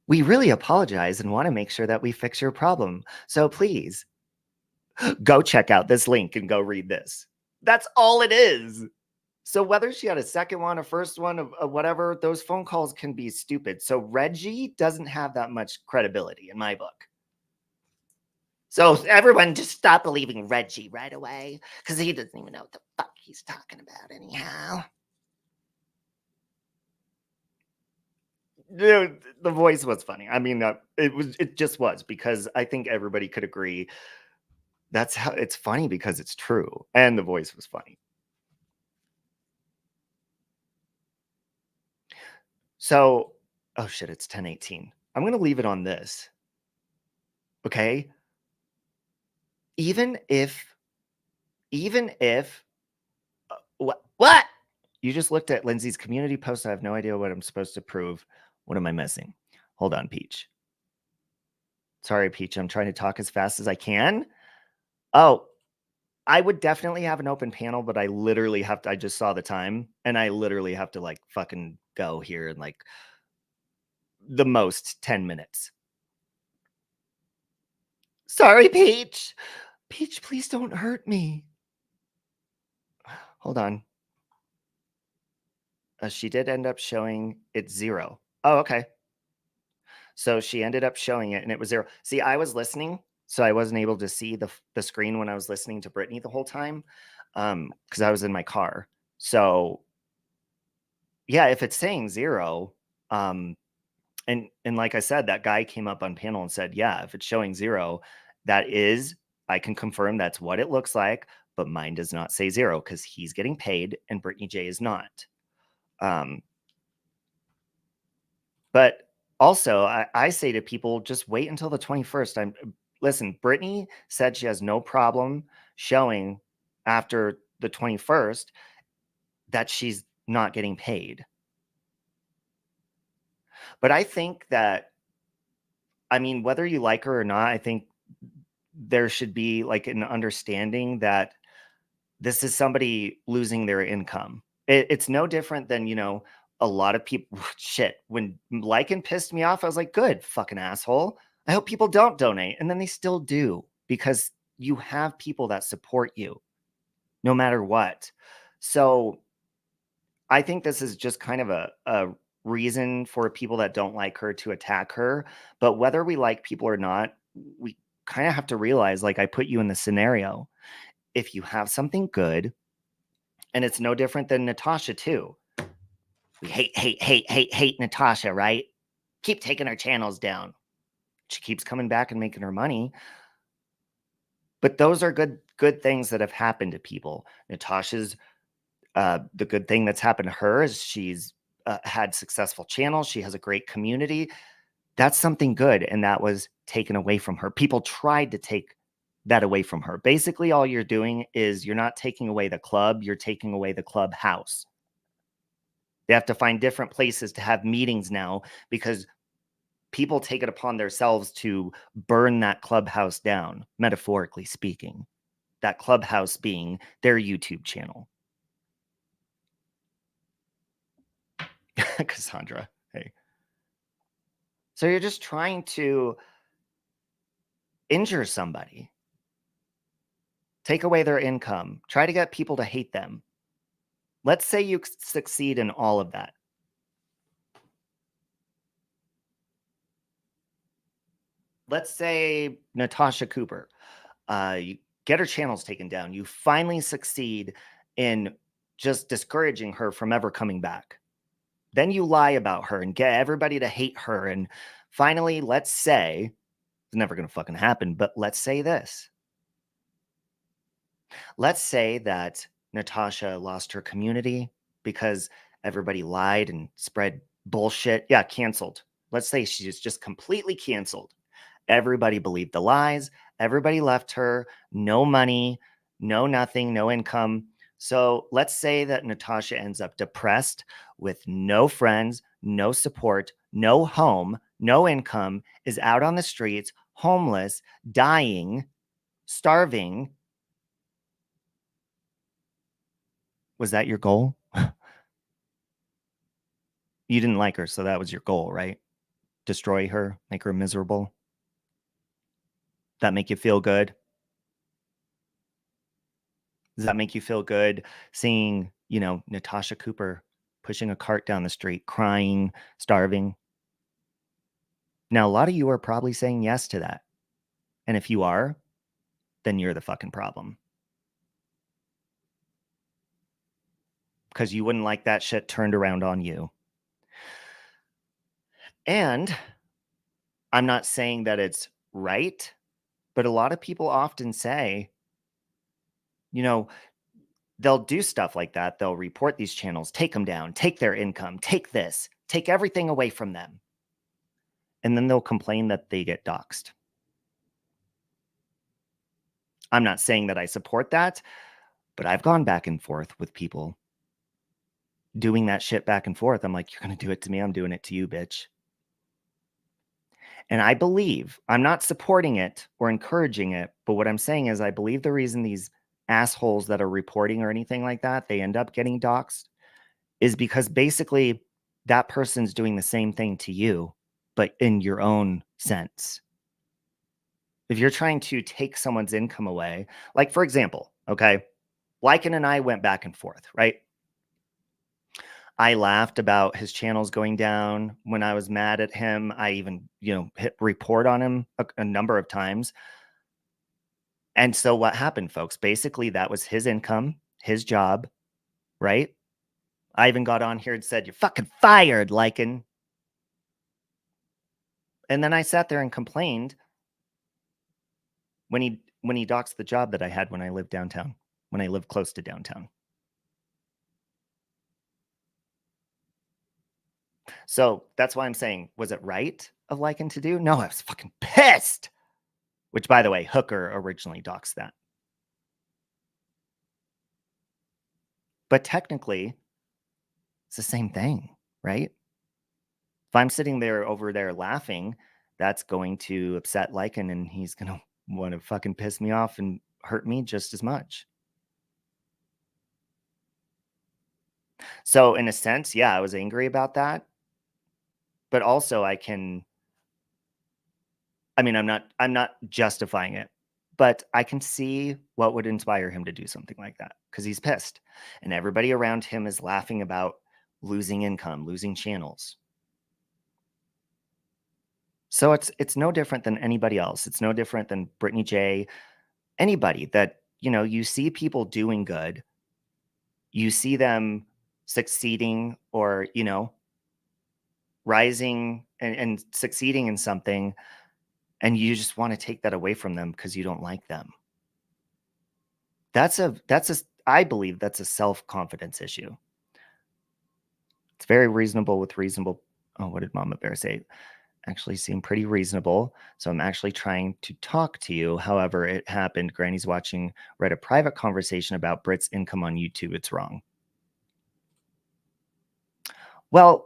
We really apologize and want to make sure that we fix your problem. So please go check out this link and go read this. That's all it is. So whether she had a second one, a first one, of whatever, those phone calls can be stupid. So Reggie doesn't have that much credibility in my book. So everyone just stop believing Reggie right away because he doesn't even know what the fuck he's talking about anyhow. Dude, the voice was funny. I mean, it just was, because I think everybody could agree that's how it's funny, because it's true. And the voice was funny. So, oh shit, it's 10:18. I'm going to leave it on this. Okay? Even if what? You just looked at Lindsay's community post. I have no idea what I'm supposed to prove. What am I missing? Hold on, Peach. Sorry, Peach. I'm trying to talk as fast as I can. Oh, I would definitely have an open panel, but I literally have to, I just saw the time and I literally have to like fucking go here in like the most 10 minutes. Sorry, Peach. Peach, please don't hurt me. Hold on. She did end up showing it's 0. Oh, okay. So she ended up showing it and it was 0. See, I was listening, so I wasn't able to see the screen when I was listening to Brittney the whole time, because I was in my car. So yeah, if it's saying 0, and like I said, that guy came up on panel and said, yeah, if it's showing 0, that is, I can confirm that's what it looks like, but mine does not say 0 because he's getting paid and Britney J is not. But also, I say to people, just wait until the 21st. Listen, Brittney said she has no problem showing after the 21st that she's not getting paid. But I think that, I mean, whether you like her or not, I think there should be like an understanding that this is somebody losing their income. It's no different than, a lot of people, shit, when Lycan pissed me off, I was like, good, fucking asshole. I hope people don't donate. And then they still do, because you have people that support you no matter what. So I think this is just kind of a reason for people that don't like her to attack her. But whether we like people or not, we kind of have to realize, like I put you in the scenario, if you have something good, and it's no different than Natasha too. We hate Natasha, right? Keep taking her channels down. She keeps coming back and making her money. But those are good things that have happened to people. Natasha's, the good thing that's happened to her is she's had successful channels. She has a great community. That's something good. And that was taken away from her. People tried to take that away from her. Basically, all you're doing is you're not taking away the club. You're taking away the clubhouse. They have to find different places to have meetings now, because people take it upon themselves to burn that clubhouse down, metaphorically speaking. That clubhouse being their YouTube channel. Cassandra, hey. So you're just trying to injure somebody. Take away their income. Try to get people to hate them. Let's say you succeed in all of that. Let's say Natasha Cooper, you get her channels taken down. You finally succeed in just discouraging her from ever coming back. Then you lie about her and get everybody to hate her. And finally, let's say, it's never going to fucking happen, but let's say this. Let's say that Natasha lost her community because everybody lied and spread bullshit. Yeah, canceled. Let's say she's just completely canceled. Everybody believed the lies. Everybody left her. No money, no nothing, no income. So let's say that Natasha ends up depressed with no friends, no support, no home, no income, is out on the streets, homeless, dying, starving. Was that your goal? You didn't like her, so that was your goal, right? Destroy her, make her miserable. That make you feel good? Does that make you feel good seeing, Natasha Cooper pushing a cart down the street, crying, starving? Now, a lot of you are probably saying yes to that. And if you are, then you're the fucking problem. Because you wouldn't like that shit turned around on you. And I'm not saying that it's right, but a lot of people often say, they'll do stuff like that. They'll report these channels, take them down, take their income, take this, take everything away from them. And then they'll complain that they get doxxed. I'm not saying that I support that, but I've gone back and forth with people doing that shit back and forth. I'm like, you're going to do it to me. I'm doing it to you, bitch. And I believe, I'm not supporting it or encouraging it, but what I'm saying is I believe the reason these assholes that are reporting or anything like that, they end up getting doxxed, is because basically that person's doing the same thing to you, but in your own sense. If you're trying to take someone's income away, like for example, okay, Lycan and I went back and forth, right? I laughed about his channels going down when I was mad at him. I even, hit report on him a number of times. And so what happened, folks? Basically, that was his income, his job, right? I even got on here and said, "You're fucking fired, Lycan." And then I sat there and complained when he doxed the job that I had when I lived downtown, when I lived close to downtown. So that's why I'm saying, was it right of Lycan to do? No, I was fucking pissed. Which, by the way, Hooker originally doxed that. But technically, it's the same thing, right? If I'm sitting there over there laughing, that's going to upset Lycan, and he's going to want to fucking piss me off and hurt me just as much. So in a sense, yeah, I was angry about that. But also I'm not justifying it, but I can see what would inspire him to do something like that because he's pissed. And everybody around him is laughing about losing income, losing channels. So it's no different than anybody else. It's no different than Britney J, anybody that, you see people doing good, you see them succeeding or, rising and succeeding in something, and you just want to take that away from them because you don't like them. I believe that's a self-confidence issue. It's very reasonable with reasonable. Oh, what did Mama Bear say? Actually seem pretty reasonable. So I'm actually trying to talk to you. However, it happened. Granny's watching, read a private conversation about Brit's income on YouTube. It's wrong. Well,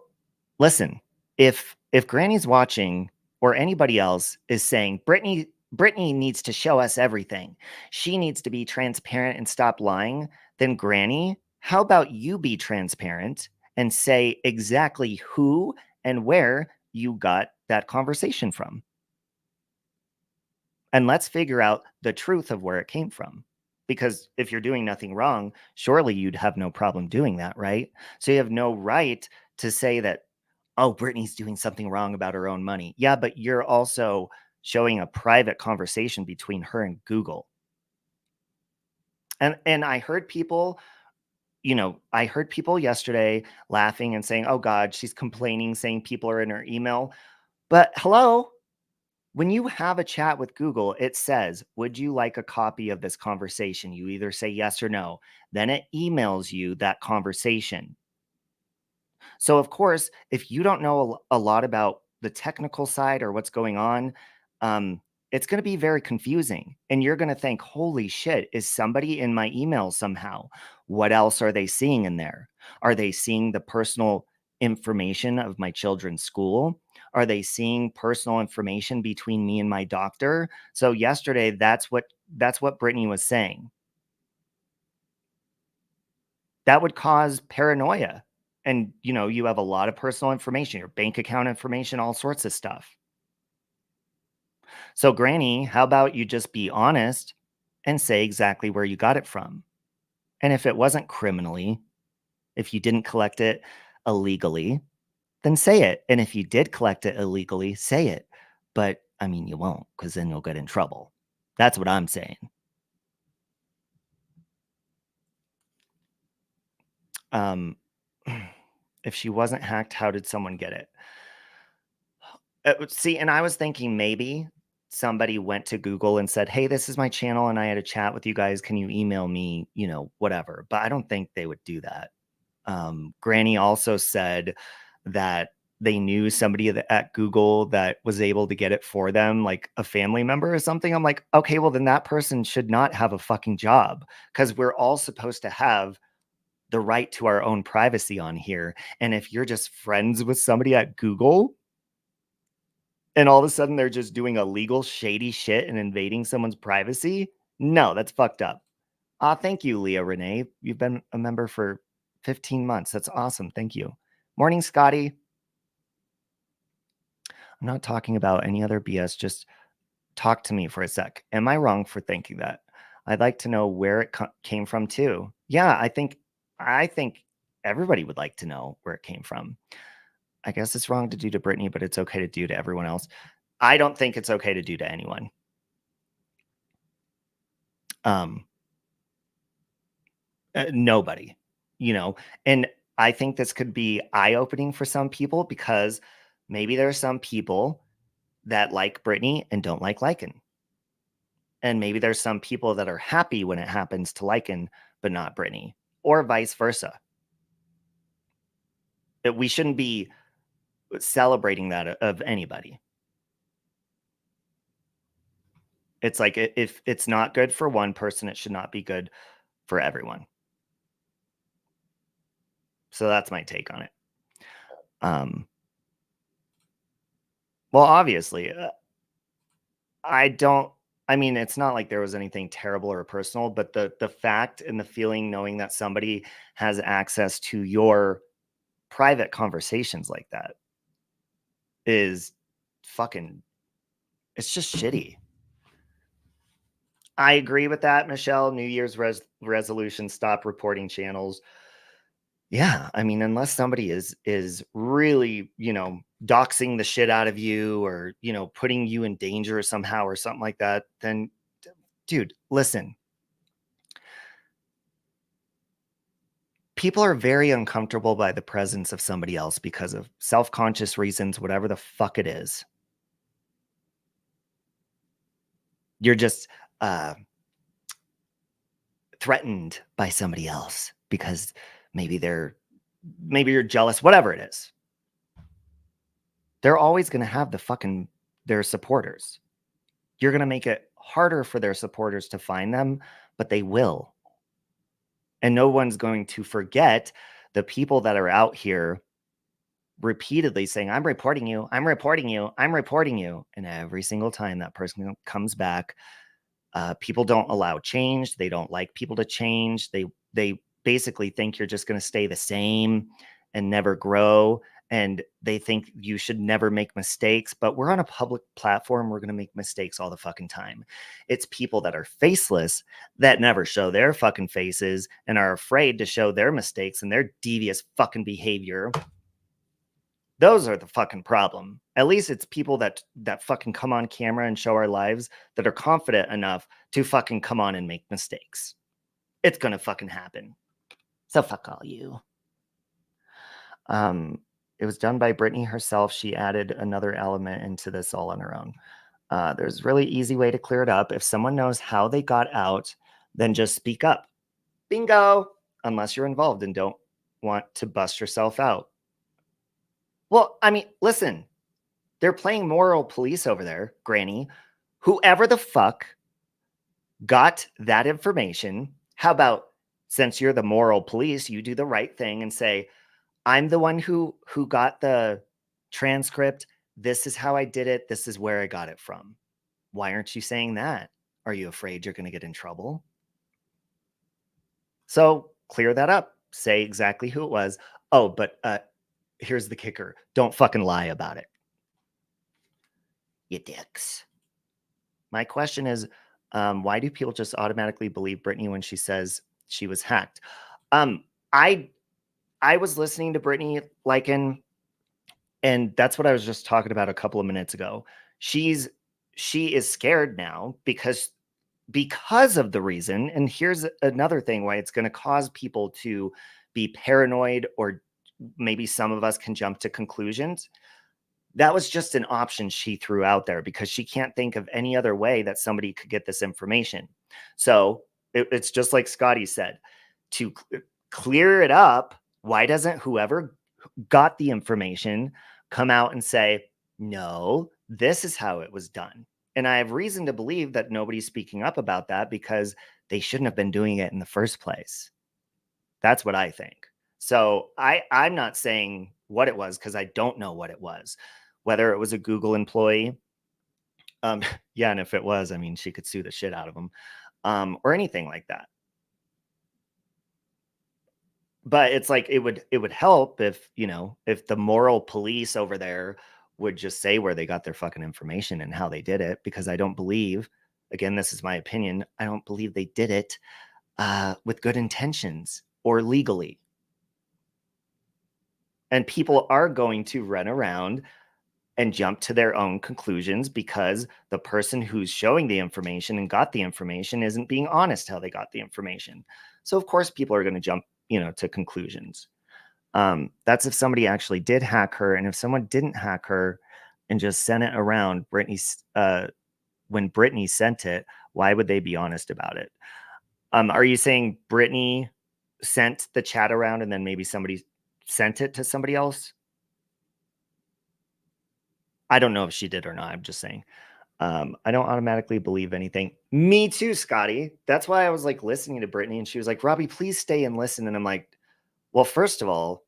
listen, if Granny's watching or anybody else is saying Brittney needs to show us everything, she needs to be transparent and stop lying, then Granny, how about you be transparent and say exactly who and where you got that conversation from? And let's figure out the truth of where it came from. because if you're doing nothing wrong, surely you'd have no problem doing that, right? So you have no right to say that, oh, Brittany's doing something wrong about her own money. Yeah, but you're also showing a private conversation between her and Google. And I heard people, I heard people yesterday laughing and saying, oh God, she's complaining, saying people are in her email. But hello, when you have a chat with Google, it says, would you like a copy of this conversation? You either say yes or no. Then it emails you that conversation. So, of course, if you don't know a lot about the technical side or what's going on, um, it's going to be very confusing. And you're going to think, holy shit, is somebody in my email somehow? What else are they seeing in there? Are they seeing the personal information of my children's school? Are they seeing personal information between me and my doctor? So yesterday, that's what Brittany was saying. That would cause paranoia. And, you have a lot of personal information, your bank account information, all sorts of stuff. So, Granny, how about you just be honest and say exactly where you got it from? And if it wasn't criminally, if you didn't collect it illegally, then say it. And if you did collect it illegally, say it. But I mean, you won't, because then you'll get in trouble. That's what I'm saying. If she wasn't hacked, how did someone get it? See, and I was thinking maybe somebody went to Google and said, hey, this is my channel and I had a chat with you guys. Can you email me, whatever? But I don't think they would do that. Granny also said that they knew somebody at Google that was able to get it for them, like a family member or something. I'm like, okay, well, then that person should not have a fucking job, because we're all supposed to have the right to our own privacy on here. And if you're just friends with somebody at Google, and all of a sudden they're just doing illegal, shady shit and invading someone's privacy, no, that's fucked up. Thank you, Leah Renee. You've been a member for 15 months. That's awesome. Thank you. Morning, Scotty. I'm not talking about any other BS. Just talk to me for a sec. Am I wrong for thinking that? I'd like to know where it came from too. Yeah, I think everybody would like to know where it came from. I guess it's wrong to do to Brittany, but it's okay to do to everyone else. I don't think it's okay to do to anyone. Nobody, and I think this could be eye-opening for some people, because maybe there are some people that like Brittany and don't like Lycan. And maybe there's some people that are happy when it happens to Lycan, but not Brittany, or vice versa. We shouldn't be celebrating that of anybody. It's like, if it's not good for one person, it should not be good for everyone. So that's my take on it. Well, obviously, I mean, it's not like there was anything terrible or personal, but the fact and the feeling, knowing that somebody has access to your private conversations like that, is fucking, it's just shitty. I agree with that, Michelle. New Year's resolution: stop reporting channels. Yeah, I mean, unless somebody is really, doxing the shit out of you, or, putting you in danger somehow or something like that, then dude, listen. People are very uncomfortable by the presence of somebody else because of self-conscious reasons, whatever the fuck it is. You're just threatened by somebody else because maybe you're jealous, whatever it is. They're always going to have their supporters. You're going to make it harder for their supporters to find them, but they will. And no one's going to forget the people that are out here repeatedly saying, I'm reporting you, I'm reporting you, I'm reporting you. And every single time that person comes back, people don't allow change. They don't like people to change. They basically think you're just going to stay the same and never grow. and they think you should never make mistakes, but we're on a public platform. We're going to make mistakes all the fucking time. It's people that are faceless that never show their fucking faces and are afraid to show their mistakes and their devious fucking behavior. Those are the fucking problem. At least it's people that fucking come on camera and show our lives that are confident enough to fucking come on and make mistakes. It's going to fucking happen. So fuck all you. It was done by Brittney herself. She added another element into this all on her own. There's a really easy way to clear it up. If someone knows how they got out, then just speak up. Bingo! Unless you're involved and don't want to bust yourself out. Well, I mean, listen, they're playing moral police over there, Granny. Whoever the fuck got that information, how about, since you're the moral police, you do the right thing and say, I'm the one who got the transcript. This is how I did it. This is where I got it from. Why aren't you saying that? Are you afraid you're going to get in trouble? So clear that up. Say exactly who it was. Oh, but here's the kicker. Don't fucking lie about it. You dicks. My question is, why do people just automatically believe Brittney when she says she was hacked? I was listening to Brittney and that's what I was just talking about a couple of minutes ago. She is scared now because of the reason. And here's another thing why it's going to cause people to be paranoid, or maybe some of us can jump to conclusions. That was just an option she threw out there because she can't think of any other way that somebody could get this information. So it's just like Scotty said, to clear it up. Why doesn't whoever got the information come out and say, no, this is how it was done? And I have reason to believe that nobody's speaking up about that because they shouldn't have been doing it in the first place. That's what I think. So I'm not saying what it was because I don't know what it was, whether it was a Google employee. Yeah, and if it was, I mean, she could sue the shit out of them, or anything like that. But it's like it would help if, you know, if the moral police over there would just say where they got their fucking information and how they did it, because I don't believe, again, this is my opinion, I don't believe they did it with good intentions or legally. And people are going to run around and jump to their own conclusions because the person who's showing the information and got the information isn't being honest how they got the information. So of course people are going to jump, you know, to conclusions. That's if somebody actually did hack her. And if someone didn't hack her and just sent it around, when Brittney sent it, why would they be honest about it? Are you saying Brittney sent the chat around and then maybe somebody sent it to somebody else? I don't know if she did or not. I'm just saying. I don't automatically believe anything. Me too, Scotty. That's why I was like listening to Brittney and she was like, Robbie, please stay and listen. And I'm like, well, first of all,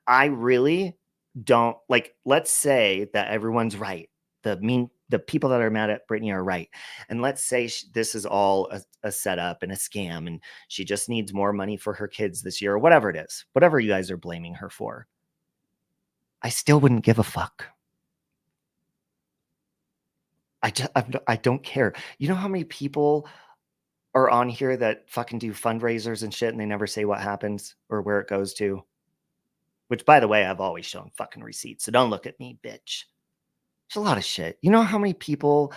I really don't like, let's say that everyone's right. The people that are mad at Brittney are right. And let's say this is all a setup and a scam and she just needs more money for her kids this year or whatever it is, whatever you guys are blaming her for. I still wouldn't give a fuck. I don't care. You know how many people are on here that fucking do fundraisers and shit and they never say what happens or where it goes to? Which, by the way, I've always shown fucking receipts. So don't look at me, bitch. There's a lot of shit. You know how many people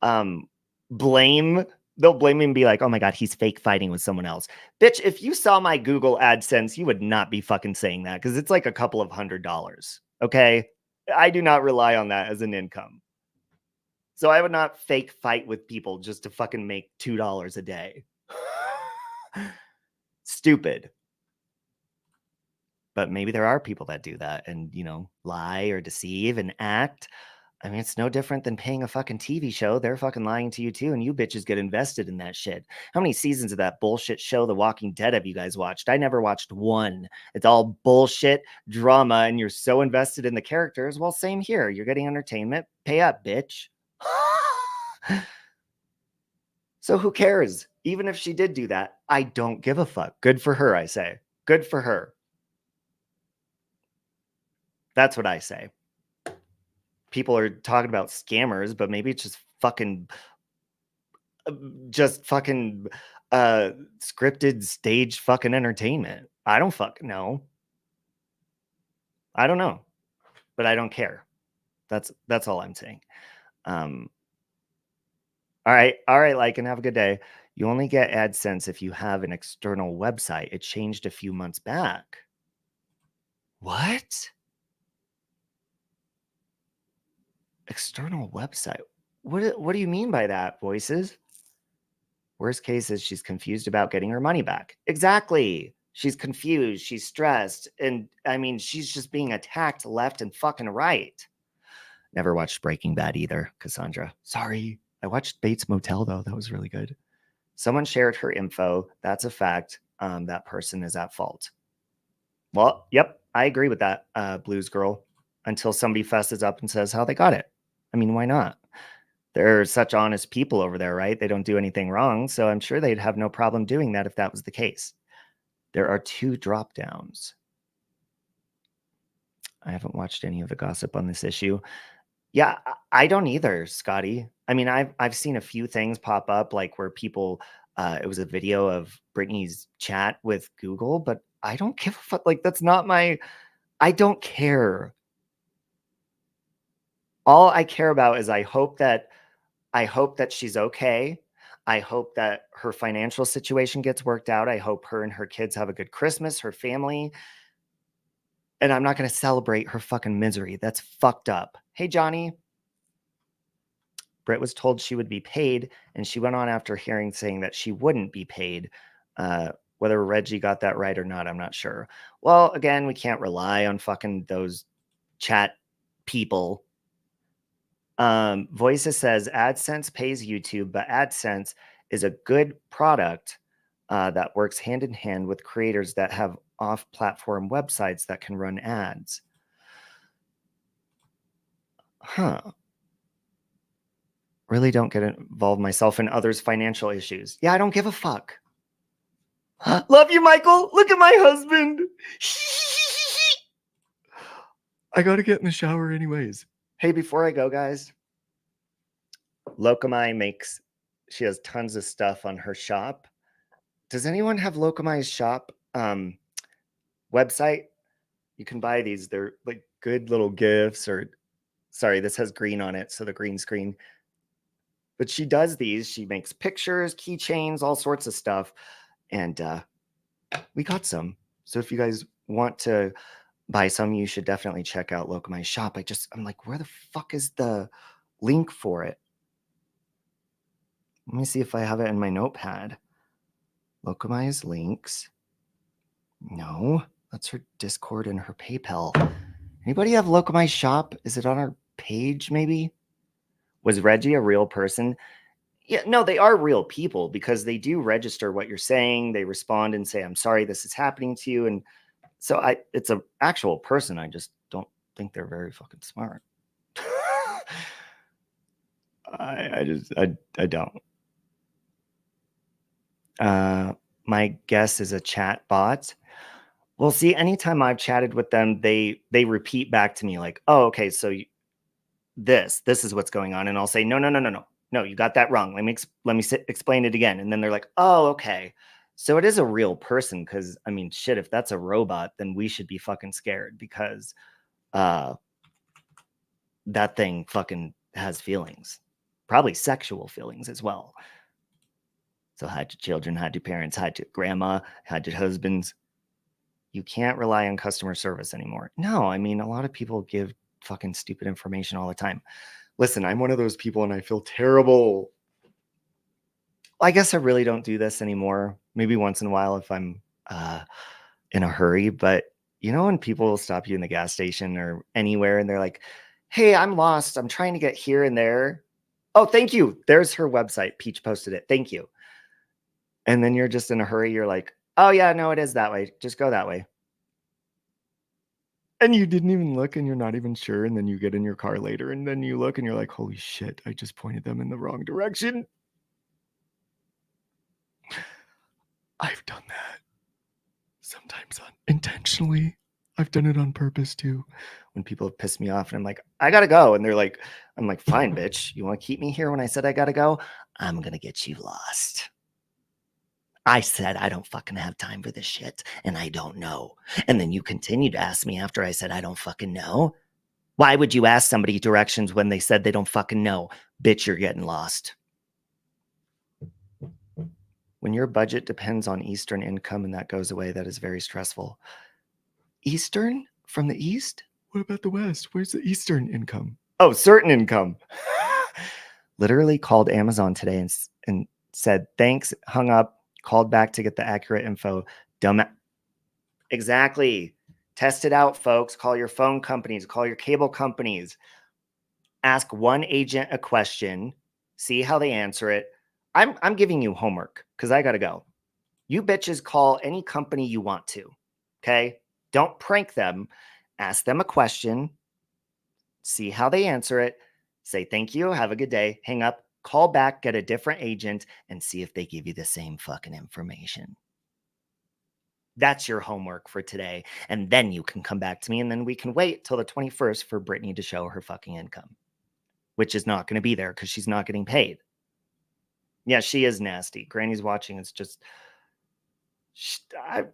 they'll blame me and be like, oh my God, he's fake fighting with someone else. Bitch, if you saw my Google AdSense, you would not be fucking saying that because it's like a couple of $100. Okay. I do not rely on that as an income. So I would not fake fight with people just to fucking make $2 a day. Stupid. But maybe there are people that do that and, you know, lie or deceive and act. I mean, it's no different than paying a fucking TV show. They're fucking lying to you too, and you bitches get invested in that shit. How many seasons of that bullshit show, The Walking Dead, have you guys watched? I never watched one. It's all bullshit drama, and you're so invested in the characters. Well, same here. You're getting entertainment. Pay up, bitch. So who cares? Even if she did do that, I don't give a fuck. Good for her, I say. Good for her. That's what I say. People are talking about scammers, but maybe it's just fucking scripted stage fucking entertainment. I don't fucking know. I don't know, but I don't care. That's all I'm saying. All right, like, and have a good day. You only get AdSense if you have an external website. It changed a few months back. What? External website? What do you mean by that, Voices? Worst case is she's confused about getting her money back. Exactly. She's confused. She's stressed. And I mean, she's just being attacked left and fucking right. Never watched Breaking Bad either, Cassandra. Sorry. I watched Bates Motel, though. That was really good. Someone shared her info. That's a fact. That person is at fault. Well, yep. I agree with that, Blues Girl. Until somebody fesses up and says how they got it. I mean, why not? They're such honest people over there, right? They don't do anything wrong. So I'm sure they'd have no problem doing that if that was the case. There are 2 drop downs. I haven't watched any of the gossip on this issue. Yeah, I don't either, Scotty. I mean, I've seen a few things pop up, like where people, it was a video of Britney's chat with Google, but I don't give a fuck. Like, that's not my, I don't care. All I care about is I hope that she's okay. I hope that her financial situation gets worked out. I hope her and her kids have a good Christmas, her family. And I'm not going to celebrate her fucking misery. That's fucked up. Hey, Johnny. Britt was told she would be paid, and she went on after hearing saying that she wouldn't be paid. Whether Reggie got that right or not, I'm not sure. Well, again, we can't rely on fucking those chat people. Voices says AdSense pays YouTube, but AdSense is a good product that works hand in hand with creators that have off-platform websites that can run ads. Huh. Really don't get involved myself in others' financial issues. Yeah, I don't give a fuck. Love you, Michael. Look at my husband. I got to get in the shower anyways. Hey, before I go, guys, Locomai she has tons of stuff on her shop. Does anyone have Locomai's shop website? You can buy these. They're like good little gifts, or sorry, this has green on it, so the green screen. But she does these. She makes pictures, keychains, all sorts of stuff. And we got some. So if you guys want to buy some, you should definitely check out Locomai's shop. I'm like, where the fuck is the link for it? Let me see if I have it in my notepad. Locomai's links. No, that's her Discord and her PayPal. Anybody have Locomai's shop? Is it on our page, maybe? Was Reggie a real person? Yeah, no, they are real people because they do register what you're saying. They respond and say, I'm sorry this is happening to you. And so it's an actual person. I just don't think they're very fucking smart. I don't. My guess is a chat bot. Well, see, anytime I've chatted with them, they repeat back to me like, oh, okay, so this is what's going on. And I'll say, no, you got that wrong. Let me explain it again. And then they're like, oh, okay. So it is a real person. Cause I mean, shit, if that's a robot, then we should be fucking scared because, that thing fucking has feelings, probably sexual feelings as well. So hide your children, hide your parents, hide your grandma, hide your husbands. You can't rely on customer service anymore. No, I mean, a lot of people give fucking stupid information all the time. Listen, I'm one of those people and I feel terrible. I guess I really don't do this anymore. Maybe once in a while if I'm in a hurry. But you know when people will stop you in the gas station or anywhere and they're like, hey, I'm lost. I'm trying to get here and there. Oh, thank you. There's her website. Peach posted it. Thank you. And then you're just in a hurry. You're like, oh, yeah, no, it is that way. Just go that way. And you didn't even look and you're not even sure. And then you get in your car later and then you look and you're like, holy shit, I just pointed them in the wrong direction. I've done that sometimes unintentionally. I've done it on purpose too. When people have pissed me off and I'm like, I gotta go. And they're like, I'm like, fine, bitch. You want to keep me here when I said I gotta go? I'm gonna get you lost. I said I don't fucking have time for this shit and I don't know. And then you continue to ask me after I said I don't fucking know. Why would you ask somebody directions when they said they don't fucking know? Bitch, you're getting lost. When your budget depends on Eastern income and that goes away, that is very stressful. Eastern? From the East? What about the West? Where's the Eastern income? Oh, certain income. Literally called Amazon today and said, thanks, hung up, called back to get the accurate info. Dumb. Exactly. Test it out, folks. Call your phone companies, call your cable companies. Ask one agent a question, see how they answer it. I'm giving you homework because I got to go. You bitches call any company you want to, okay? Don't prank them. Ask them a question, see how they answer it, say thank you, have a good day, hang up, call back, get a different agent, and see if they give you the same fucking information. That's your homework for today. And then you can come back to me and then we can wait till the 21st for Brittney to show her fucking income, which is not going to be there because she's not getting paid. Yeah, she is nasty. Granny's watching. It's just, I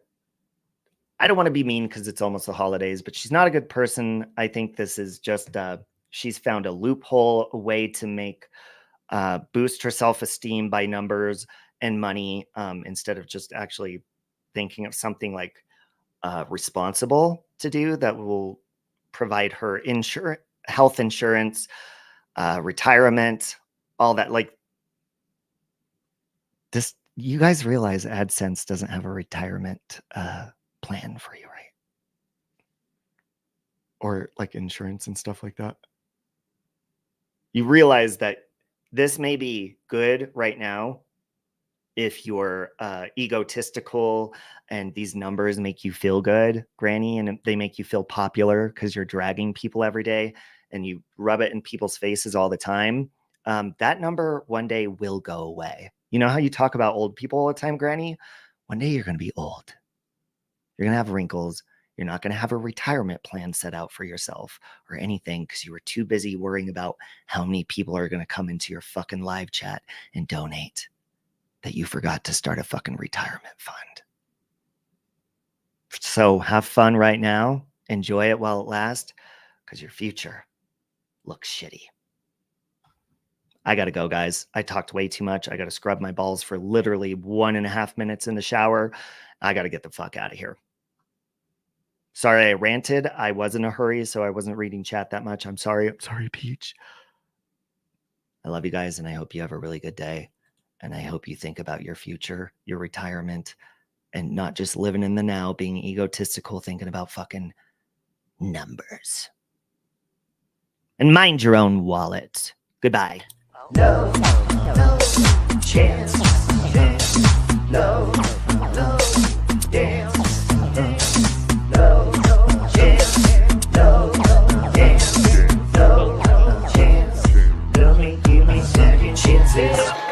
don't want to be mean because it's almost the holidays, but she's not a good person. I think this is just, she's found a loophole, a way to make, boost her self-esteem by numbers and money instead of just actually thinking of something like responsible to do that will provide her health insurance, retirement, all that. Like this, you guys realize AdSense doesn't have a retirement plan for you, right? Or like insurance and stuff like that. You realize that this may be good right now if you're egotistical and these numbers make you feel good, Granny, and they make you feel popular because you're dragging people every day and you rub it in people's faces all the time. That number one day will go away. You know how you talk about old people all the time, Granny? One day you're going to be old. You're going to have wrinkles. You're not going to have a retirement plan set out for yourself or anything because you were too busy worrying about how many people are going to come into your fucking live chat and donate that you forgot to start a fucking retirement fund. So have fun right now. Enjoy it while it lasts because your future looks shitty. I got to go, guys. I talked way too much. I got to scrub my balls for literally 1.5 minutes in the shower. I got to get the fuck out of here. Sorry, I ranted. I was in a hurry, so I wasn't reading chat that much. I'm sorry. I'm sorry, Peach. I love you guys, and I hope you have a really good day. And I hope you think about your future, your retirement, and not just living in the now, being egotistical, thinking about fucking numbers. And mind your own wallet. Goodbye. No, no chance. No, no dance. No, no chance. No, no dance. No, no chance. Give me second chances.